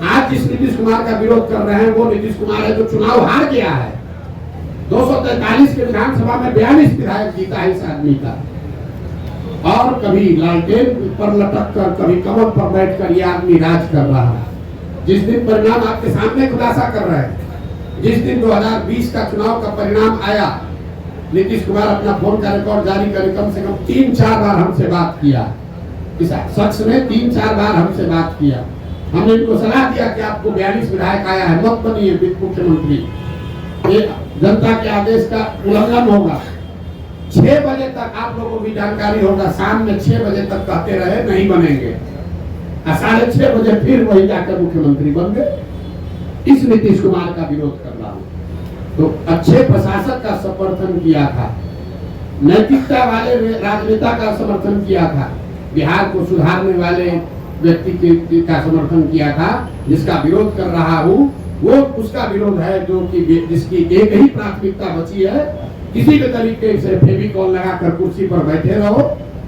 आज जिस नीतीश कुमार का विरोध कर रहे हैं वो नीतीश कुमार है जो चुनाव हार गया है। 243 के विधानसभा में 42 विधायक जीता है इस आदमी का, और कभी लालटेन पर लटक कर, कभी कमर पर बैठकर ये आदमी राज कर रहा है। जिस दिन परिणाम आपके सामने खुलासा कर रहे हैं, जिस दिन 2020 का चुनाव का परिणाम आया, नीतीश कुमार अपना फोन का रिकॉर्ड जारी करे, कम से कम 3-4 बार हमसे बात किया। इस शख्स ने 3-4 बार हमसे बात किया। हमने इनको सलाह दिया कि आपको 42 विधायक आया है, मत बनिए मुख्यमंत्री, ये जनता के आदेश का उल्लंघन होगा। 6 बजे तक आप लोगों को भी जानकारी होगा, शाम में 6 बजे तक कहते रहे नहीं बनेंगे, 6:30 बजे फिर वही जाकर मुख्यमंत्री बन गए। इस नीतीश कुमार का विरोध कर रहा हूं। तो अच्छे प्रशासक का समर्थन किया था, नैतिकता वाले राजनेता का समर्थन किया था, बिहार को सुधारने वाले व्यक्ति का समर्थन किया था। जिसका विरोध कर रहा हूँ वो उसका विरोध है जो कि जिसकी एक ही प्राथमिकता बची है, किसी भी तरीके से फेविकॉल लगाकर कुर्सी पर बैठे रहो,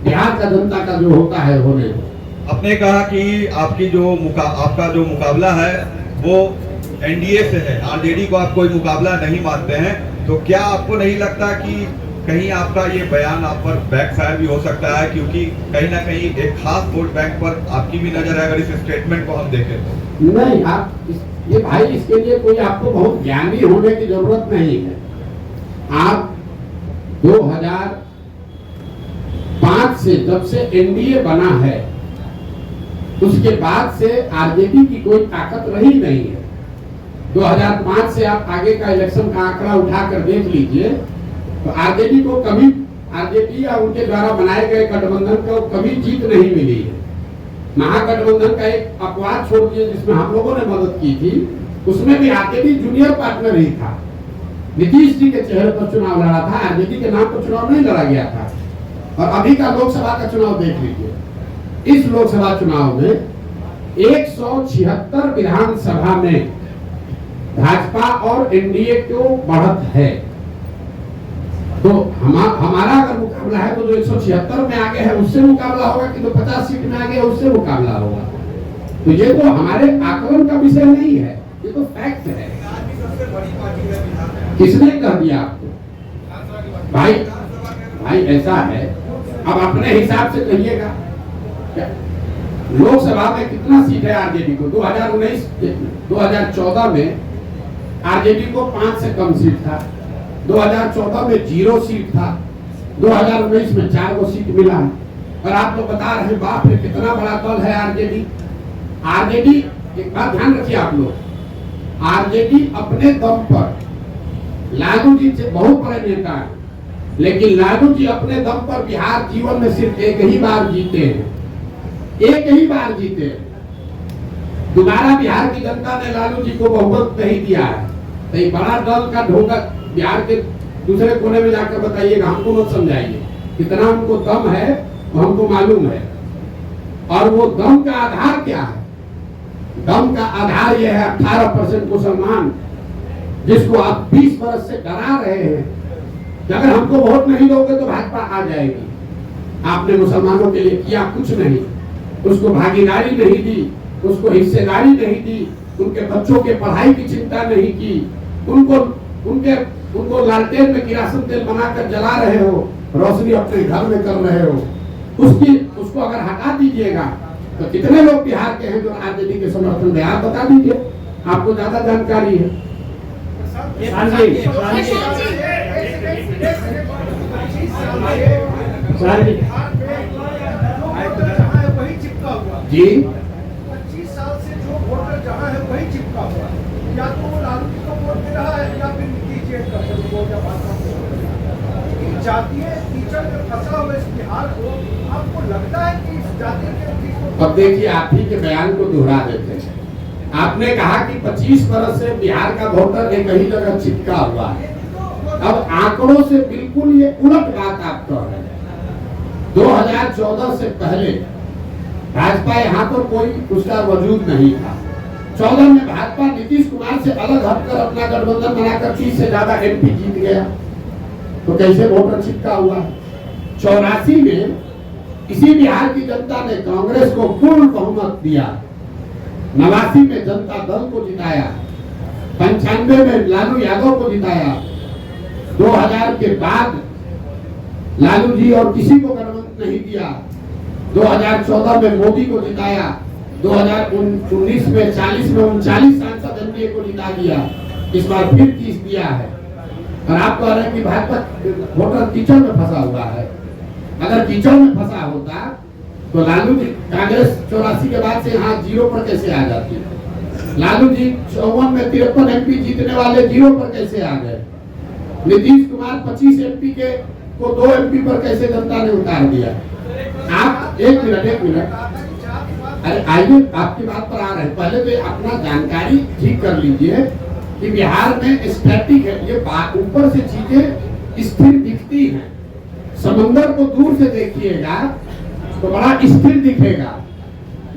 बिहार का जनता का जो होता है होने दो। आपने कहा कि आपका जो मुकाबला है वो एनडीए से है, आरजेडी को आप कोई मुकाबला नहीं मानते हैं, तो क्या आपको नहीं लगता कि कहीं आपका ये बयान आप पर बैकफायर भी हो सकता है, क्योंकि कहीं ना कहीं एक खास वोट बैंक पर आपकी भी नजर है अगर इस स्टेटमेंट को हम देखें तो? नहीं, आप ये भाई इसके लिए कोई आपको बहुत ज्ञानी होने की जरूरत नहीं है। आप 2005 से जब से एनडीए बना है उसके बाद से आरजेडी की कोई ताकत रही नहीं है। 2005 से आप आगे का इलेक्शन का आंकड़ा उठाकर देख लीजिए तो आरजेडी को कभी, आरजेडी या उनके द्वारा बनाए गए गठबंधन को कभी जीत नहीं मिली है। महागठबंधन का एक अपवाद छोड़ दिए जिसमें हम लोगों ने मदद की थी, उसमें भी आरजेडी जूनियर पार्टनर ही था। नीतीश जी के चेहरे पर चुनाव लड़ा था, आरजेडी के नाम पर चुनाव नहीं लड़ा गया था। और अभी का लोकसभा का चुनाव देख लीजिए, इस लोकसभा चुनाव में 176 विधानसभा में भाजपा और एनडीए को बढ़त है। तो हमारा अगर मुकाबला है तो जो 176 में आगे है उससे मुकाबला होगा कि जो 50 सीट में आगे है उससे मुकाबला होगा। तो ये तो हमारे आकलन का विषय नहीं है, ये तो फैक्ट है। किसने कह दिया आपको? भाई ऐसा है, अब अपने हिसाब से कहिएगा। लोकसभा में कितना सीट है आरजेडी को? 2014 में आरजेडी को 5 से कम सीट था, 2014 में 0 सीट था, 2019 में 4 को सीट मिला। और आप लोग बता रहे हैं बाप रे कितना बड़ा दल है आरजेडी। आरजेडी, एक बात ध्यान रखिए आप लोग, आरजेडी अपने दम पर, लालू जी बहुत बड़े नेता हैं, लेकिन लालू जी अपने दम पर बिहार जीवन में सिर्फ एक ही बार जीते हैं, एक ही बार जीते हैं। दोबारा बिहार की जनता ने लालू जी को बहुमत नहीं दिया है। तो एक बड़ा दल का ढोंगा बिहार के दूसरे कोने में जाकर बताइएगा, हमको मत समझाइए। कितना उनको दम है वो हमको मालूम है। और वो दम का आधार क्या है? दम का आधार यह है 18% मुसलमान, जिसको आप 20 बरस से डरा रहे हैं कि अगर हमको वोट नहीं दोगे तो भाजपा आ जाएगी। आपने मुसलमानों के लिए किया कुछ नहीं, उसको भागीदारी नहीं दी, उसको हिस्सेदारी नहीं दी, उनके बच्चों के पढ़ाई की चिंता नहीं की, उनको लालटेन में किरासन तेल बनाकर जला रहे हो, रोशनी अपने घर में कर रहे हो। उसको अगर हटा दीजिएगा तो कितने लोग बिहार के हैं जो आरजेडी के समर्थन में? आप बता दीजिए, आपको ज्यादा जानकारी है। जी 25 साल से जो वोटर जहाँ है वही चिपका हुआ, या तो वो लालू जी को वोट दे रहा है या फिर नीतीश जी का वोट या भाजपा को। जातीय कीचड़ में फंसा हुआ इस बिहार को, आपको लगता है कि इस जातीय के? अब देखिए, आप ही के बयान को दोहरा देते हैं। आपने कहा कि 25 बरस से बिहार का वोटर एक ही जगह चिपका हुआ है। अब आंकड़ों से बिल्कुल ये उलट बात आप कह रहे हैं। 2014 से पहले भाजपा यहाँ पर कोई उसका वजूद नहीं था। 14 में भाजपा नीतीश कुमार से अलग हटकर अपना गठबंधन बनाकर 30 से ज्यादा एमपी जीत गया। तो कैसे वोटर चिपका हुआ? 84 में इसी बिहार की जनता ने कांग्रेस को पूर्ण बहुमत दिया। 89 में जनता दल को जिताया, 95 में लालू यादव को जिताया, 2000 के बाद लालू जी और किसी को गठबंधन नहीं दिया, 2014 में मोदी को जिताया, 2019 में 40 में 39 सांसद एनडीए को जिता दिया, इस बार फिर 30 दिया है। और आप कह रहे हैं कि भाजपा वोटर कीचड़ में फंसा हुआ है। अगर कीचड़ में फंसा होता तो लालू जी कांग्रेस 84 के बाद से यहाँ 0 पर कैसे आ जाती? लालू जी 54 में 53 एमपी जीतने वाले 0 पर कैसे आ गए? नीतीश कुमार 25 एमपी के को 2 एमपी पर कैसे जनता ने उतार दिया? आप एक मिनट अरे आइए, आपकी बात पर आ रहे हैं। पहले तो अपना जानकारी ठीक कर लीजिए कि बिहार में स्टैटिक है, ये ऊपर से चीजें स्थिर दिखती हैं। समंदर को दूर से देखिएगा तो बड़ा स्थिर दिखेगा,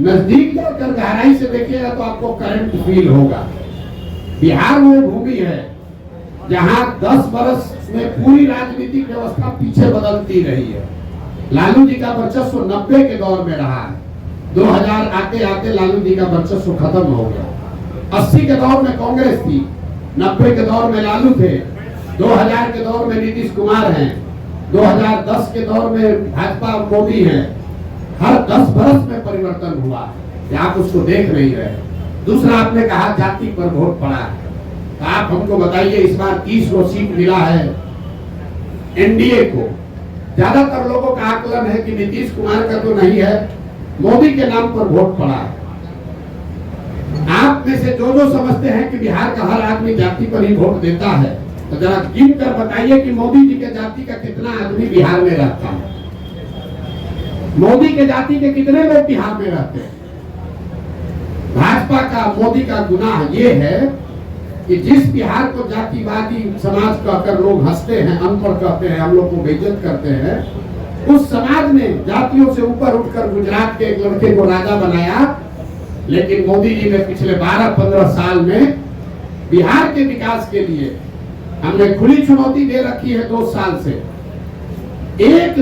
नजदीक जाकर गहराई से देखिएगा तो आपको करंट फील होगा। बिहार वो भूमि है जहां 10 वर्ष में पूरी राजनीतिक व्यवस्था पीछे बदलती रही है। लालू जी का वर्चस्व 90 के दौर में रहा है, 2000 आते आते लालू जी का वर्चस्व खत्म हो गया। 80 के दौर में कांग्रेस थी, 90 के दौर में लालू थे, 2000 के दौर में नीतीश कुमार हैं, 2010 के दौर में भाजपा मोदी है। हर 10 वर्ष में परिवर्तन हुआ है, आप उसको देख नहीं रहे। दूसरा, आपने कहा जाति पर वोट पड़ा है, तो आप हमको बताइए, इस बार 30 सीट मिला है एनडीए को। ज्यादातर लोगों का आकलन है कि नीतीश कुमार का तो नहीं है, मोदी के नाम पर वोट पड़ा है। आप में से जो समझते हैं कि बिहार का हर आदमी जाति पर ही वोट देता है, तो जरा गिन कर बताइए कि मोदी जी के जाति का कितना आदमी बिहार में रहता है? मोदी के जाति के कितने लोग बिहार में रहते हैं? भाजपा का, मोदी का गुनाह ये है कि जिस बिहार को जातिवादी समाज कहकर लोग हंसते हैं, अनपढ़ कहते हैं, हम लोग को बेइज्जत करते हैं, उस समाज ने जातियों से ऊपर उठकर गुजरात के एक लड़के को राजा बनाया। लेकिन मोदी जी ने पिछले 12-15 साल में बिहार के विकास के लिए हमने खुली चुनौती दे रखी है 2 साल से। एक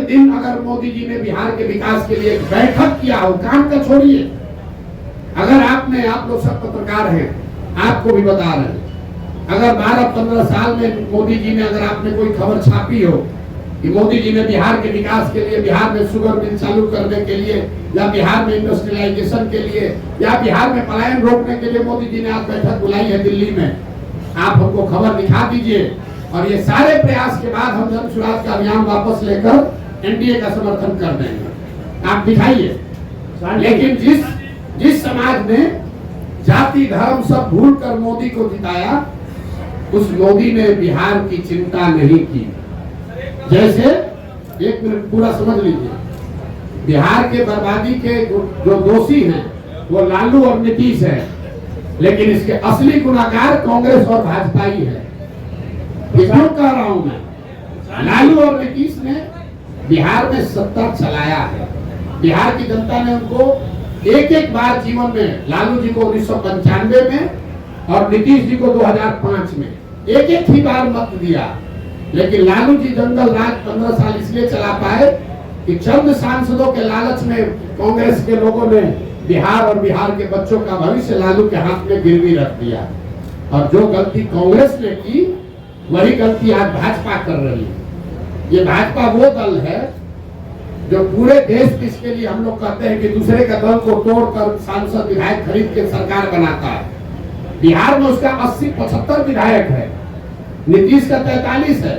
दिन अगर मोदी जी ने बिहार के विकास के लिए एक बैठक किया हो, काम का छोड़िए, अगर आप लोग सब पत्रकार हैं, आपको भी बता रहे हैं, अगर 12-15 साल में मोदी जी ने, अगर आपने कोई खबर छापी हो कि मोदी जी ने बिहार के विकास के लिए, बिहार में शुगर मिल चालू करने के लिए, या बिहार में इंडस्ट्रियलाइजेशन के लिए, या बिहार में पलायन रोकने के लिए मोदी जी ने आज बैठक बुलाई है दिल्ली में, आप हमको खबर दिखा दीजिए। और ये सारे प्रयास के बाद हम जन स्वराज का अभियान वापस लेकर एनडीए का समर्थन कर देंगे, आप दिखाइए। लेकिन जिस समाज ने जाति धर्म सब भूल कर मोदी को जिताया, उस मोदी ने बिहार की चिंता नहीं की। जैसे, एक मिनट पूरा समझ लीजिए, बिहार के बर्बादी के जो दोषी हैं वो लालू और नीतीश है, लेकिन इसके असली गुनाहगार कांग्रेस और भाजपा ही है। ये क्यों कह रहा हूं मैं? लालू और नीतीश ने बिहार में सत्ता चलाया है। बिहार की जनता ने उनको एक बार जीवन में, लालू जी को 1995 में और नीतीश जी को 2005 में एक ही बार मत दिया। लेकिन लालू जी जंगल राज 15 साल इसलिए चला पाए कि चंद सांसदों के लालच में कांग्रेस के लोगों ने बिहार और बिहार के बच्चों का भविष्य लालू के हाथ में गिरवी रख दिया। और जो गलती कांग्रेस ने की, वही गलती आज भाजपा कर रही है। ये भाजपा वो दल है जो पूरे देश में, इसके लिए हम लोग कहते हैं कि दूसरे का दल को तोड़कर सांसद विधायक खरीद के सरकार बनाता है। बिहार में उसका 80-75 विधायक है, नीतीश का 43 है,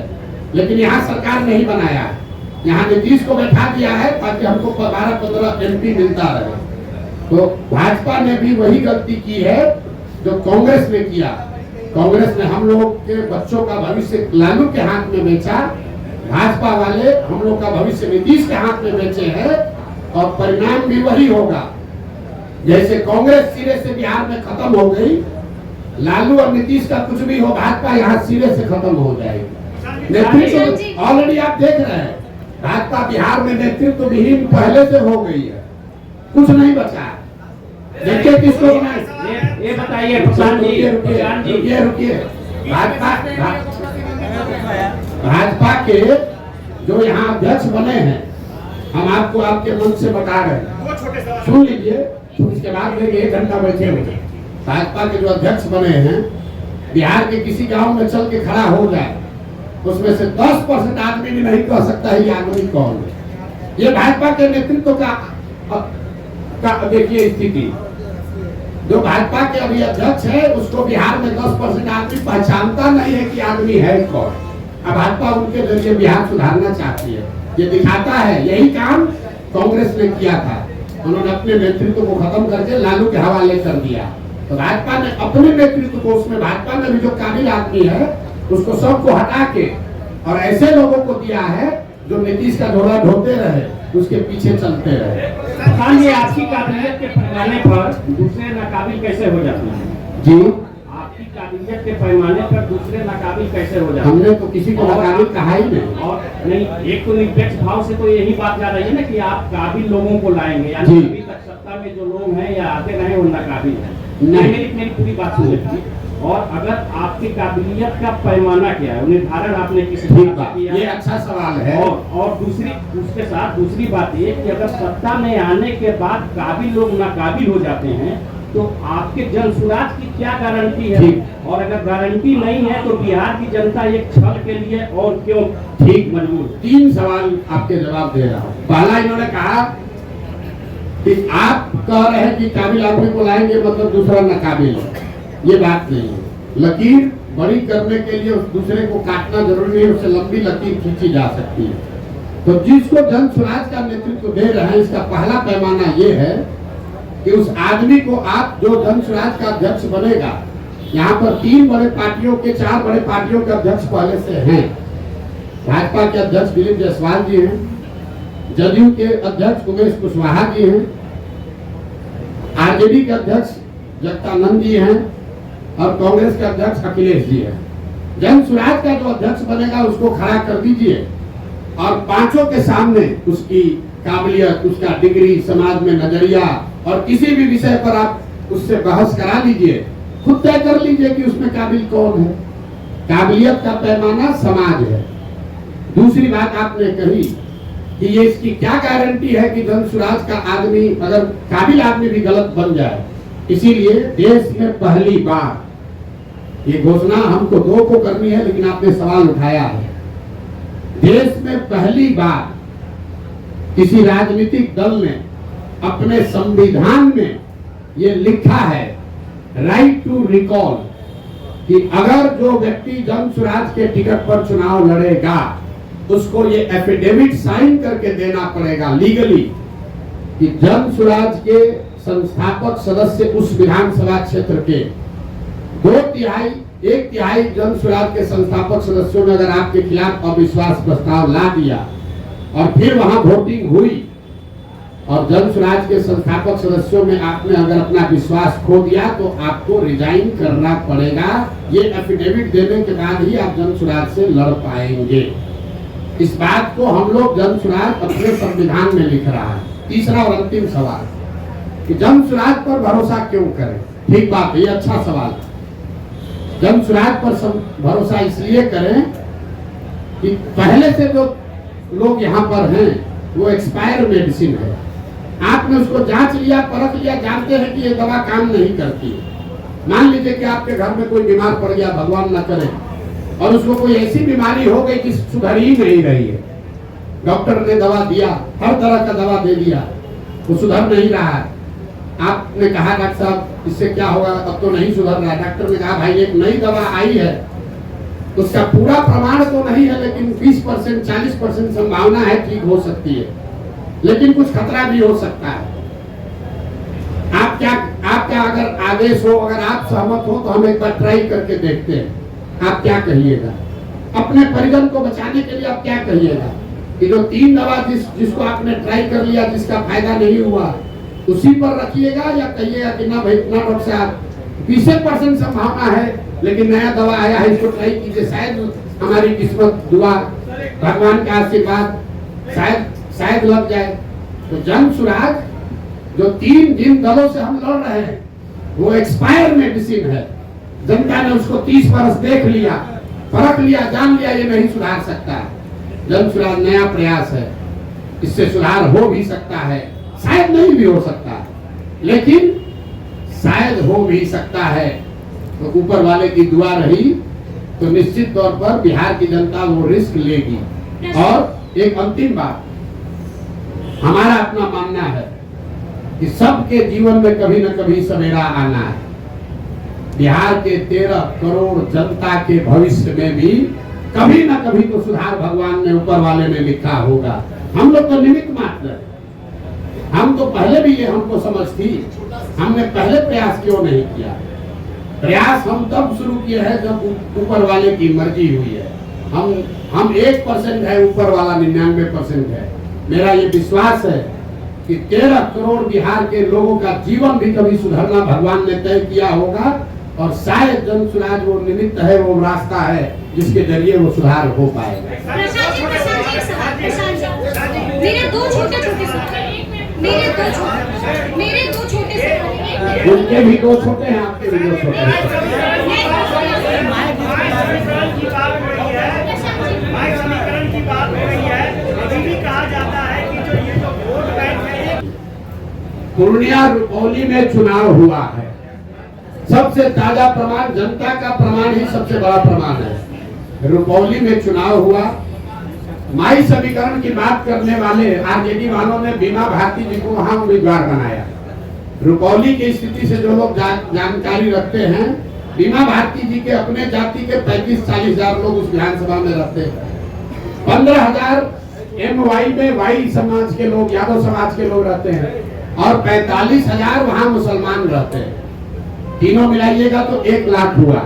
लेकिन यहाँ सरकार नहीं बनाया है। यहाँ नीतीश को बैठा दिया है ताकि हमको 12-15 एमपी मिलता रहे। तो भाजपा ने भी वही गलती की है जो कांग्रेस ने किया। कांग्रेस ने हम लोग के बच्चों का भविष्य लालू के हाथ में बेचा, भाजपा वाले हम लोग का भविष्य नीतीश के हाथ में बेचे हैं, और परिणाम भी वही होगा। जैसे कांग्रेस सिरे से बिहार में खत्म हो गई, लालू और नीतीश का कुछ भी हो, भाजपा यहाँ सिरे से खत्म हो जाएगी। नेतृत्व ऑलरेडी आप देख रहे हैं, भाजपा बिहार में नेतृत्व विहीन पहले से हो गई है, कुछ नहीं बचा। देखिए किसको ये बताइए प्रशांत जी, रुकिए। भाजपा के जो यहाँ अध्यक्ष बने हैं, हम आपको आपके मन से बता रहे हैं, सुन लीजिए, तो इसके बाद में 1 घंटा बैठे हुए भाजपा के जो अध्यक्ष बने हैं, बिहार के किसी गांव में चल के खड़ा हो जाए, उसमें से 10% आदमी भी नहीं कह सकता है ये आदमी कौन है। ये भाजपा के नेतृत्व का देखिए स्थिति। जो भाजपा के अभी अध्यक्ष है, उसको बिहार में 10% आदमी पहचानता नहीं है कि आदमी है कौन। अब भाजपा उनके जरिए बिहार सुधारना चाहती है, ये दिखाता है। यही काम कांग्रेस ने किया था, उन्होंने अपने नेतृत्व को खत्म करके लालू के हवाले कर दिया। तो भाजपा ने अपने नेतृत्व को, उसमें भाजपा में भी जो काबिल आदमी है उसको सबको हटा के और ऐसे लोगों को दिया है जो नीतीश का झोला ढोते रहे, उसके पीछे चलते रहे। खान, ये आपकी काबिलियत के पैमाने पर दूसरे नाकाबिल कैसे हो जाते हैं? जी, आपकी काबिलियत के पैमाने पर दूसरे नाकाबिल कैसे हो जाते हैं? हमने तो किसी को नाकाबिल कहा ही नहीं। और नहीं, एक तो निरपेक्ष भाव से तो यही बात जा रही है ना कि आप काबिल लोगों को लाएंगे, यानी अभी तक सत्ता में जो लोग हैं या आते रहे वो नाकाबिल है। मेरी पूरी बात सुन लीजिए। और अगर आपकी काबिलियत का पैमाना क्या है, निर्धारण आपने किस किया? ये अच्छा सवाल है। और उसके साथ दूसरी बात ये कि अगर सत्ता में आने के बाद काबिल लोग नाकाबिल हो जाते हैं तो आपके जन सुराज की क्या गारंटी है? और अगर गारंटी नहीं है तो बिहार की जनता एक छल के लिए और क्यों ठीक मजबूर? 3 सवाल आपके जवाब दे रहा हूँ। पहला, इन्होंने कहा कि आप कह रहे हैं कि काबिल आदमी को लाएंगे मतलब दूसरा नाकाबिल है। ये बात नहीं है। लकीर बड़ी करने के लिए उस दूसरे को काटना जरूरी है, उससे लंबी लकीर खींची जा सकती है। तो जिसको जन स्वराज का नेतृत्व दे रहे हैं, इसका पहला पैमाना ये है कि उस आदमी को आप जो जन स्वराज का अध्यक्ष बनेगा, यहाँ पर 3 बड़े पार्टियों के 4 बड़े पार्टियों के अध्यक्ष पहले से हैं। भाजपा के अध्यक्ष दिलीप जायसवाल जी हैं, जदयू के अध्यक्ष उमेश कुशवाहा जी हैं, आरजेडी के अध्यक्ष जगदानंद जी हैं और कांग्रेस के अध्यक्ष अखिलेश जी हैं। जन स्वराज का जो अध्यक्ष बनेगा उसको खड़ा कर दीजिए और 5 के सामने उसकी काबिलियत, उसका डिग्री, समाज में नजरिया और किसी भी विषय पर आप उससे बहस करा लीजिए, खुद तय कर लीजिए कि उसमें काबिल कौन है। काबिलियत का पैमाना समाज है। दूसरी बात आपने कही कि ये इसकी क्या गारंटी है कि जन स्वराज का आदमी, अगर काबिल आदमी भी गलत बन जाए। इसीलिए देश में पहली बार, ये घोषणा हमको 2 को करनी है लेकिन आपने सवाल उठाया है, देश में पहली बार किसी राजनीतिक दल ने अपने संविधान में ये लिखा है, राइट टू रिकॉल, कि अगर जो व्यक्ति जन स्वराज के टिकट पर चुनाव लड़ेगा उसको ये एफिडेविट साइन करके देना पड़ेगा लीगली कि जन स्वराज के संस्थापक सदस्य उस विधानसभा क्षेत्र के 1 तिहाई जन स्वराज के संस्थापक सदस्यों ने अगर आपके खिलाफ अविश्वास प्रस्ताव ला दिया और फिर वहां वोटिंग हुई और जन स्वराज के संस्थापक सदस्यों में आपने अगर अपना विश्वास खो दिया तो आपको रिजाइन करना पड़ेगा। ये एफिडेविट देने के बाद ही आप जन स्वराज से लड़ पाएंगे। इस बात को हम लोग जन स्वराज अपने संविधान में लिख रहा है। तीसरा और अंतिम सवाल कि जन स्वराज पर भरोसा क्यों करें? ठीक बात है, ये अच्छा सवाल है। जन स्वराज पर भरोसा इसलिए करें कि पहले से जो लोग यहाँ पर हैं वो एक्सपायर मेडिसिन है। आपने उसको जांच लिया, परख लिया, जानते हैं कि ये दवा काम नहीं करती। मान लीजिए कि आपके घर में कोई बीमार पड़ गया, भगवान न करे, और उसको कोई ऐसी बीमारी हो गई कि सुधर ही नहीं रही है। डॉक्टर ने दवा दिया, हर तरह का दवा दे दिया, वो सुधर नहीं रहा है। आपने कहा डॉक्टर साहब इससे क्या होगा, अब तो नहीं सुधर रहा। डॉक्टर ने कहा भाई एक नई दवा आई है, उसका पूरा प्रमाण तो नहीं है लेकिन 20% 40% संभावना है ठीक हो सकती है, लेकिन कुछ खतरा भी हो सकता है। आपका अगर आदेश हो, अगर आप सहमत हो तो हम एक बार ट्राई करके देखते हैं। आप क्या कहिएगा? अपने परिजन को बचाने के लिए आप क्या कहिएगा कि जो 3 दवा जिसको आपने ट्राई कर लिया, जिसका फायदा नहीं हुआ, उसी पर रखिएगा, या कहिएगा कि ना भाई इतना डॉक्टर साहब 20% संभावना है लेकिन नया दवा आया है, इसको ट्राई कीजिए, शायद हमारी किस्मत, दुआ, भगवान का आशीर्वाद शायद लग जाए। तो जन स्वराज जो 3 जिन दलों से हम लड़ रहे हैं वो एक्सपायर मेडिसिन है। जनता ने उसको 30 बरस देख लिया, परख लिया, जान लिया, ये नहीं सुधार सकता है। जन सुराज नया प्रयास है, इससे सुधार हो भी सकता है, शायद नहीं भी हो सकता, लेकिन शायद हो भी सकता है। तो ऊपर वाले की दुआ रही तो निश्चित तौर पर बिहार की जनता वो रिस्क लेगी। और एक अंतिम बात, हमारा अपना मानना है कि सबके जीवन में कभी न कभी सवेरा आना है। बिहार के 13 करोड़ जनता के भविष्य में भी कभी न कभी तो सुधार भगवान ने, ऊपर वाले ने लिखा होगा। हम लोग तो निमित्त मात्र है। हम तो पहले भी ये हमको समझ थी, हमने पहले प्रयास क्यों नहीं किया? प्रयास हम तब शुरू किए हैं जब ऊपर वाले की मर्जी हुई है। हम 1% है, ऊपर वाला 99% है। मेरा ये विश्वास है कि 13 करोड़ बिहार के लोगों का जीवन भी कभी सुधरना भगवान ने तय किया होगा, और शायद जन सुराज वो निमित्त है, वो रास्ता है जिसके जरिए वो सुधार हो पाएगा। मेरे दो छोटे उनके भी 2 छोटे हैं, आपके भी 2 छोटे हैं। समीकरण की बात हो रही है, अभी भी कहा जाता है कि जो ये जो वोट बैंक है, पूर्णिया रुपौली में चुनाव हुआ है। सबसे ताजा प्रमाण, जनता का प्रमाण ही सबसे बड़ा प्रमाण है। रुपौली में चुनाव हुआ, माई समीकरण की बात करने वाले आरजेडी वालों ने बीमा भारती जी को वहां उम्मीदवार बनाया। रुपौली की स्थिति से जो लोग जानकारी रखते हैं, बीमा भारती जी के अपने जाति के 35-40 हजार लोग उस विधानसभा में रहते हैं। 15,000 MY में वाई समाज के लोग, यादव समाज के लोग रहते हैं, और 45,000 वहां मुसलमान रहते हैं। तीनों मिलाइएगा तो 1 लाख हुआ।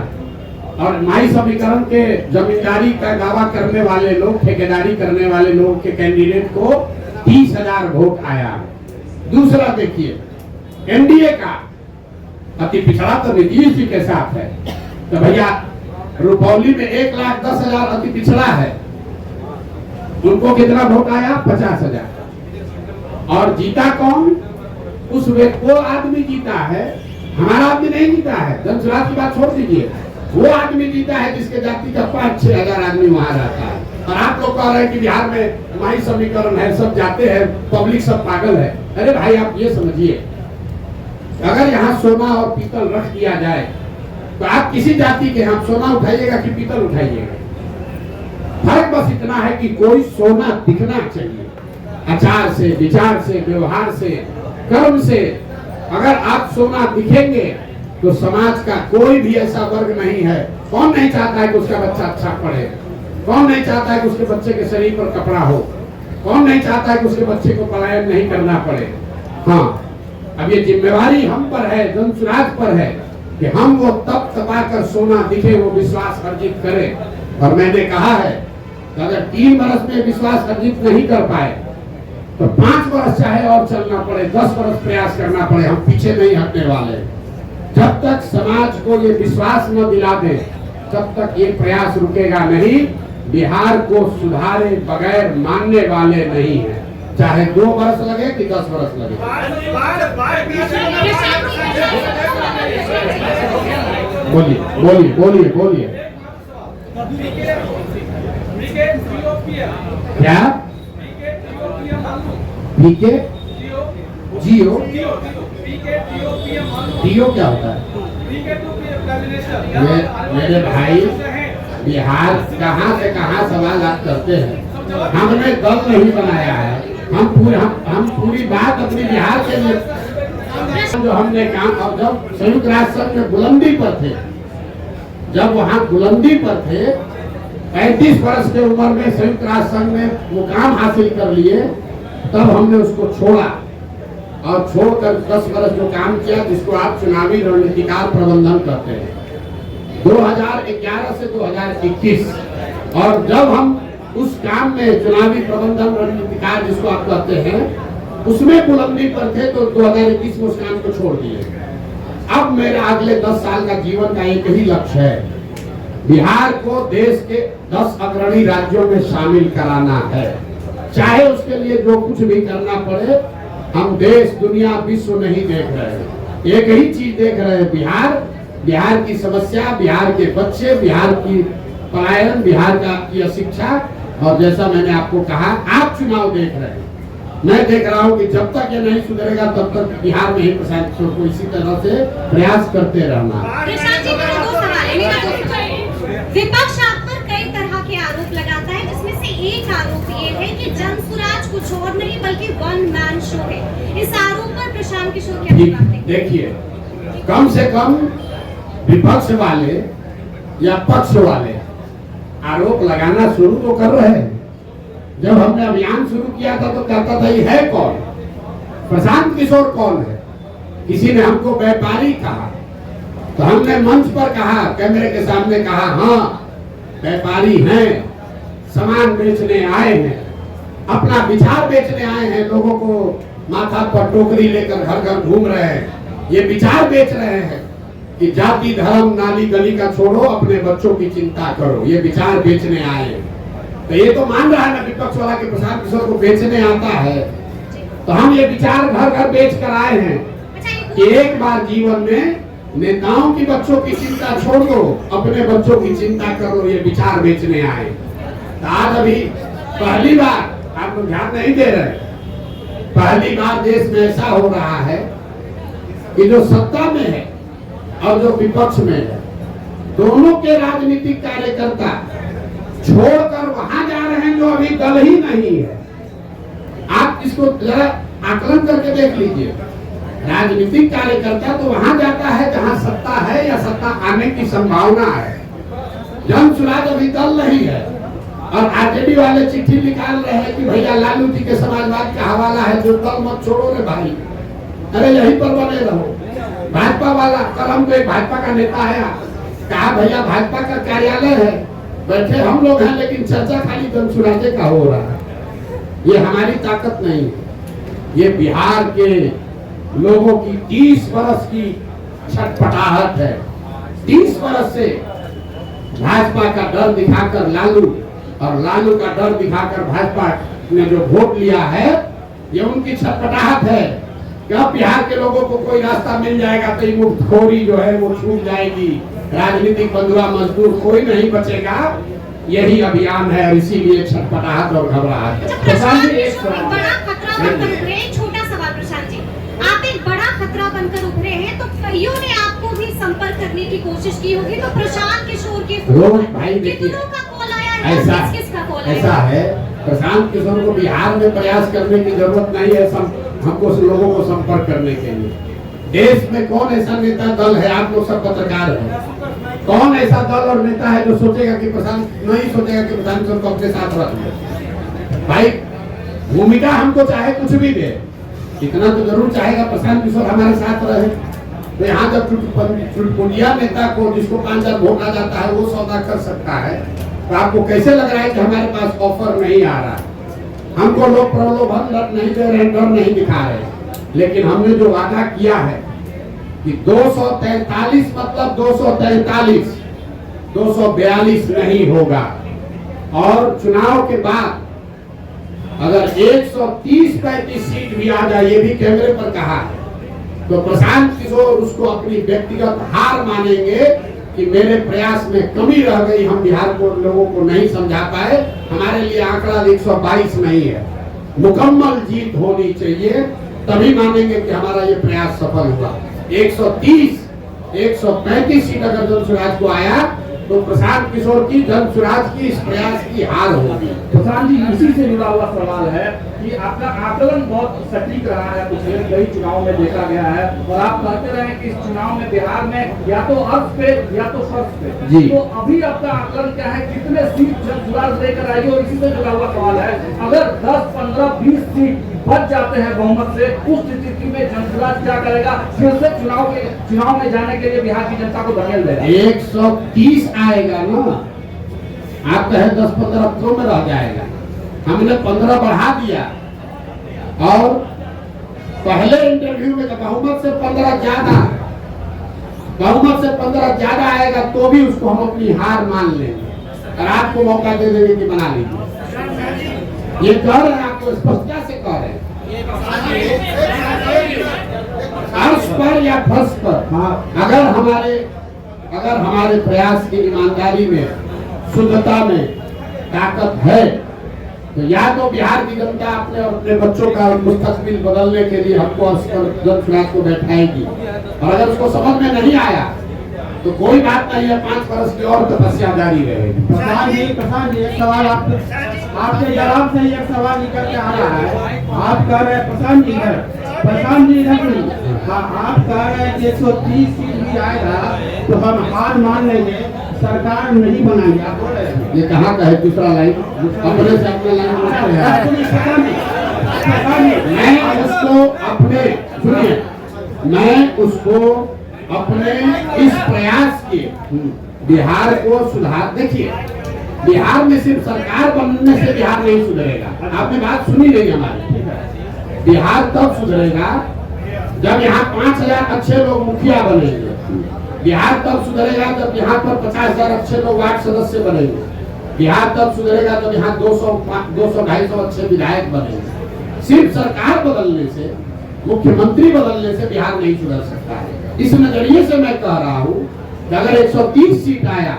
और माई समीकरण के जमींदारी का दावा करने वाले लोग, ठेकेदारी करने वाले लोग के कैंडिडेट को 30,000 वोट आया। दूसरा देखिए, एनडीए का अति पिछड़ा तो नीतीश जी के साथ है, तो भैया रुपौली में 1,10,000 अति पिछड़ा है, उनको कितना वोट आया? 50,000। और जीता कौन? उस व्यक्ति, वो आदमी जीता है, हमारा आदमी नहीं जीता है। जन सुराज की बात छोड़ दीजिए, वो आदमी जीता है जिसके जाति का 5-6 हजार आदमी वहां रहता है। और आप लोग कह रहे हैं कि बिहार में माई समीकरण है, सब जाते हैं, पब्लिक सब पागल है। अरे भाई आप ये समझिए, अगर यहाँ सोना और पीतल रख दिया जाए तो आप किसी जाति के यहाँ सोना उठाइएगा कि पीतल उठाइएगा? फर्क बस इतना है कि कोई सोना दिखना चाहिए, आचार से, विचार से, व्यवहार से, कर्म से। अगर आप सोना दिखेंगे तो समाज का कोई भी ऐसा वर्ग नहीं है। कौन नहीं चाहता है कि उसका बच्चा अच्छा पढ़े? कौन नहीं चाहता है कि उसके बच्चे के शरीर पर कपड़ा हो? कौन नहीं चाहता है कि उसके बच्चे को पलायन नहीं करना पड़े? हाँ, अब ये जिम्मेवारी हम पर है, जन सुराज पर है कि हम वो तप तपाकर सोना दिखे, वो विश्वास अर्जित करें। और मैंने कहा है कि अगर 3 वर्ष में विश्वास अर्जित नहीं कर पाए तो 5 वर्ष चाहे और चलना पड़े, 10 वर्ष प्रयास करना पड़े, हम पीछे नहीं हटने वाले। जब तक समाज को ये विश्वास न दिला दे, तब तक ये प्रयास रुकेगा नहीं। बिहार को सुधारे बगैर मानने वाले नहीं है, चाहे 2 वर्ष लगे कि 10 वर्ष लगे। बोलिए। क्या? पीके जियो डीओ क्या होता है? मेरे भाई, बिहार कहाँ से कहाँ सवाल आप करते हैं। हमने दल नहीं बनाया है, हम पूरी बात अपनी बिहार के लिए जो हमने काम। और जब संयुक्त राष्ट्र संघ में बुलंदी पर थे, जब वहाँ बुलंदी पर थे, 35 वर्ष के उम्र में संयुक्त राष्ट्र संघ में मुकाम हासिल कर लिए, तब हमने उसको छोड़ा और छोड़कर 10 वर्ष जो काम किया, जिसको आप चुनावी रणनीतिकार प्रबंधन करते हैं, 2011 से 2021। और जब हम उस काम में चुनावी प्रबंधन रणनीतिकार जिसको आप कहते हैं, उसमें बुलंदी पर थे, तो 2021 में उस काम को छोड़ दिए। अब मेरा अगले 10 साल का जीवन का एक ही लक्ष्य है, बिहार को देश के 10 अग्रणी राज्यों में शामिल कराना है। चाहे उसके लिए जो कुछ भी करना पड़े। हम देश, दुनिया, विश्व नहीं देख रहे हैं, एक ही चीज देख रहे हैं, बिहार की समस्या, बिहार के बच्चे, बिहार की पलायन, बिहार का की अशिक्षा, और जैसा मैंने आपको कहा, आप चुनाव देख रहे हैं, मैं देख रहा हूं कि जब तक ये नहीं सुधरेगा तब तक बिहार में ही प्रशांत किशोर को इसी तरह से प्रयास करते रहना। प्रशांत जी, मेरा दो सवाल है, मेरा दो सवाल है। विपक्ष आप पर कई तरह के आरोप लगाता है, जिसमें से एक आरोप ये है कि जनसुराज कुछ और नहीं बल्कि वन मैन शो है। इस आरोप पर प्रशांत किशोर क्या जवाब देंगे? देखिए, कम से कम विपक्ष वाले या पक्ष वाले आरोप लगाना शुरू तो कर रहे हैं। जब हमने अभियान शुरू किया था तो कहता था ये है कौन, प्रशांत किशोर कौन है। किसी ने हमको व्यापारी कहा तो हमने मंच पर कहा, कैमरे के सामने कहा, हाँ व्यापारी हैं, सामान बेचने आए हैं, अपना विचार बेचने आए हैं, लोगों को माथा पर टोकरी लेकर घर घर घूम रहे हैं, ये विचार बेच रहे हैं कि जाति धर्म नाली गली का छोड़ो, अपने बच्चों की चिंता करो, ये विचार बेचने आए हैं। तो ये तो मान रहा है ना विपक्ष वाला कि प्रशांत किशोर को बेचने आता है। तो हम ये विचार घर घर बेच कर आए हैं कि एक बार जीवन में नेताओं की बच्चों की चिंता छोड़ दो, अपने बच्चों की चिंता कर लो, ये विचार बेचने आए। तो आज अभी पहली बार, आप लोग ध्यान नहीं दे रहे, पहली बार देश में ऐसा हो रहा है कि जो सत्ता में है और जो विपक्ष में है, दोनों के राजनीतिक कार्यकर्ता छोड़कर वहां जा रहे हैं जो अभी दल ही नहीं है। आप इसको जरा आकलन करके देख लीजिए। राजनीतिक कार्यकर्ता तो वहां जाता है जहां सत्ता है या सत्ता आने की संभावना है। जनसुराज अभी दल नहीं है और आरजेडी वाले चिट्ठी निकाल रहे हैं कि भैया लालू जी के समाजवाद का हवाला है, जो दल मत छोड़ो रे भाई, अरे यहीं पर बने रहो। भाजपा वाला, कल हमको एक भाजपा का नेता है, कहा भैया भाजपा का कार्यालय है, बैठे हम लोग हैं, लेकिन चर्चा खाली जनसुराजे का हो रहा है। ये हमारी ताकत नहीं है, ये बिहार के लोगों की 30 वर्ष की छटपटाहट है। 30 वर्ष से भाजपा का डर दिखाकर लालू और लालू का डर दिखाकर भाजपा ने जो वोट लिया है, ये उनकी छटपटाहट है कि अब बिहार के लोगों को कोई रास्ता मिल जाएगा तो ये मुफ्तखोरी जो है वो छूट जाएगी, राजनीतिक बंधुआ मजदूर कोई नहीं बचेगा। यही अभियान है और इसीलिए छटपटाहट और घबराहट है। प्रशांत जी, एक बड़ा खतरा बनकर उभरे, एक छोटा सवाल प्रशांत जी, आप एक बड़ा खतरा बनकर उभरे हैं, तो कईयों ने आपको भी संपर्क करने की कोशिश की होगी, तो प्रशांत किशोर के रोज भाई देखिए, कितनों का कॉल आया है, किसका कॉल आया? ऐसा है, प्रशांत किशोर को बिहार में प्रयास करने की जरूरत नहीं है हमको लोगों को संपर्क करने के लिए। देश में कौन ऐसा नेता दल है, आप लोग सब पत्रकार हैं, कौन ऐसा दल और नेता है जो सोचेगा कि प्रशांत, नहीं सोचेगा कि प्रशांत किशोर को अपने साथ रख ले। भाई भूमिका हमको चाहे कुछ भी दे, इतना तो जरूर चाहेगा प्रशांत किशोर हमारे साथ रहे। तो यहाँ जब चुटपुटिया नेता को जिसको 5,000 वोट आ जाता है वो सौदा कर सकता है, तो आपको कैसे लग रहा है कि हमारे पास ऑफर नहीं आ रहा? हमको लोग प्रलोभन नहीं दे रहे, डर नहीं दिखा रहे, लेकिन हमने जो वादा किया है कि 243 मतलब 243, 242 नहीं होगा। और चुनाव के बाद अगर 130-35 सीट भी आ जाए, ये भी कैमरे पर कहा है, तो प्रशांत किशोर उसको अपनी व्यक्तिगत हार मानेंगे कि मेरे प्रयास में कमी रह गई, हम बिहार को लोगों को नहीं समझा पाए। हमारे लिए आंकड़ा 122 नहीं है, मुकम्मल जीत होनी चाहिए, तभी मानेंगे कि हमारा ये प्रयास सफल हुआ। 130-135 सीट अगर जनसुराज को आया तो प्रशांत किशोर की जनसुराज की इस प्रयास की हार होगी। प्रशांत जी, इसी से जुड़ा हुआ सवाल है कि आपका आकलन बहुत सटीक रहा है, पिछले कई चुनाव में देखा गया है, और आप कहते रहे कि इस चुनाव में बिहार में या तो अर्थ पे या तो शर्त पे, तो अभी आपका आकलन क्या है, कितने सीट जनसुराज लेकर आई? और इसी से जुड़ा हुआ सवाल है, अगर 10, 15, 20 सीट बच जाते हैं बहुमत से, उस स्थिति में जनसुराज क्या करेगा? फिर से चुनाव में जाने के लिए बिहार की जनता को धकेल देगा? 130 आएगा ना, आप कहे 10-15 तो में रह जाएगा, हमने 15 बढ़ा दिया। और पहले इंटरव्यू में बहुमत से 15 ज्यादा, बहुमत से 15 ज्यादा आएगा तो भी उसको हम अपनी हार मान लेंगे और आपको मौका दे देंगे कि बना लीजिए। ये कह रहे हैं, आपको स्पष्टता से कह रहे हैं, अर्श पर या फर्श पर। हाँ, अगर हमारे प्रयास की ईमानदारी में, शुद्धता में ताकत है तो या तो बिहार की जनता अपने और अपने बच्चों का मुस्तकबिल बदलने के लिए हमको जन सुराज को बैठाएगी, और अगर उसको समझ में नहीं आया तो कोई बात नहीं है, 5 वर्ष की और तपस्या जारी रहेगी। प्रधान जी एक सवाल आपके जवाब से एक सवाल निकल के आ रहा है। आप कह रहे हैं प्रधान जी इधर नहीं, आप कह रहे हैं कि 130 सीट भी आएगा तो हम हार मान लेंगे, सरकार नहीं बनाएंगे। आप बोल रहे हैं ये कहाँ का है दूसरा लाइन? अपने से अपने लाइन मैं उसको अपने इस प्रयास के बिहार को सुधार, देखिए बिहार में सिर्फ सरकार बनने से बिहार नहीं सुधरेगा। आपने बात सुनी नहीं हमारी। बिहार तब सुधरेगा जब यहाँ 5000 अच्छे लोग मुखिया बनेंगे। बिहार तब सुधरेगा जब यहाँ पर 50,000 अच्छे लोग वार्ड सदस्य बनेंगे। बिहार तब सुधरेगा जब यहाँ 200-250 अच्छे विधायक बनेंगे। सिर्फ सरकार बदलने से, मुख्यमंत्री बदलने से बिहार नहीं सुधर सकता है। इस नजरिए से मैं कह रहा हूँ कि अगर 130 सीट आया,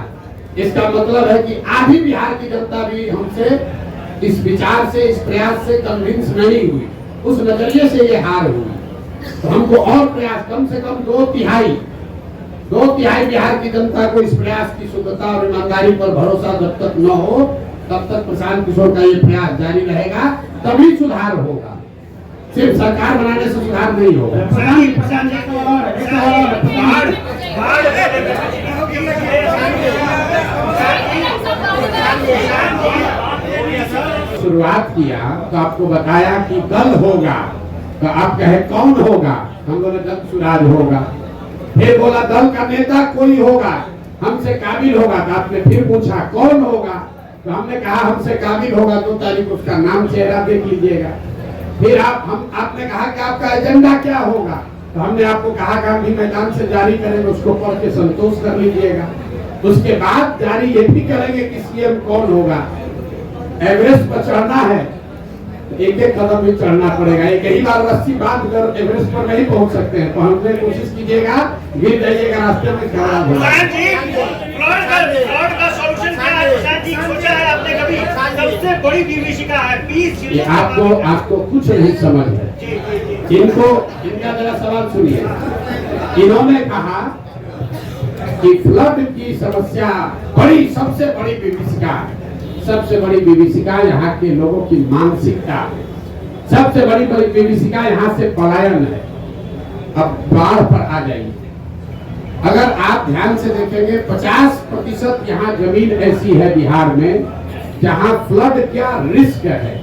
इसका मतलब है कि आधी बिहार की जनता भी हमसे इस विचार से, इस प्रयास से कन्विंस नहीं हुई। उस नजरिए से ये हार हुई। तो हमको और प्रयास, कम से कम 2/3 बिहार की जनता को इस प्रयास की शुद्धता और ईमानदारी पर भरोसा जब तक न हो, तब तक प्रशांत किशोर का ये प्रयास जारी रहेगा, तभी सुधार होगा। सिर्फ सरकार बनाने से सुधार नहीं होगा। शुरुआत किया तो आपको बताया कि दल होगा, तो आप कहे कौन होगा? हम बोले जन सुराज होगा। फिर बोला दल का नेता कोई होगा, हमसे काबिल होगा। तो आपने फिर पूछा कौन होगा? तो हमने कहा हमसे काबिल होगा, 2 तारीख उसका नाम चेहरा देख लीजिएगा। फिर आपने कहा कि आपका एजेंडा क्या होगा? तो हमने आपको कहा गांधी मैदान से जारी करेंगे, उसको पढ़ के संतोष कर लीजिएगा। उसके बाद जारी ये भी करेंगे कि सीएम कौन होगा। एवरेस्ट पर चढ़ना है, एक कदम भी चढ़ना पड़ेगा। एक ही बार रस्सी बांध कर एवरेस्ट पर नहीं पहुंच सकते हैं। पहुंचने की कोशिश कीजिएगा, गिर जाइएगा, रास्ते में खराब होगा। आपको कुछ नहीं समझ है। इनका जरा सवाल सुनिए। इन्होंने कहा कि फ्लड की समस्या सबसे बड़ी विभीषिका है। सबसे बड़ी विभीषिका यहाँ के लोगों की मानसिकता है। सबसे बड़ी विभीषिका यहाँ से पलायन है। अब बाढ़ पर आ जाइए। अगर आप ध्यान से देखेंगे 50% यहाँ जमीन ऐसी है बिहार में जहाँ फ्लड क्या रिस्क है।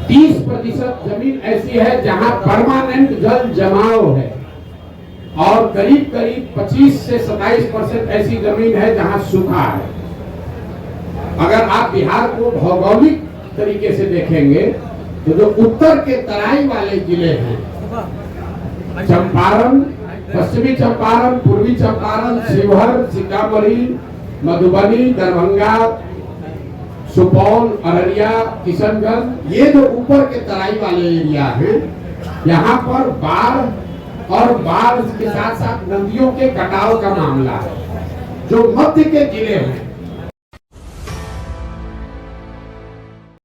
30% जमीन ऐसी है जहाँ परमानेंट जल जमाव है, और करीब 25 से 27% ऐसी जमीन है जहाँ सूखा है। अगर आप बिहार को भौगोलिक तरीके से देखेंगे तो जो उत्तर के तराई वाले जिले हैं, चंपारण, पश्चिमी चंपारण, पूर्वी चंपारण, शिवहर, सीतामढ़ी, मधुबनी, दरभंगा, सुपौल, अररिया, किशनगंज, ये जो ऊपर के तराई वाले एरिया हैं, यहाँ पर बाढ़ और बाढ़ के साथ साथ नदियों के कटाव का मामला है। जो मध्य के जिले हैं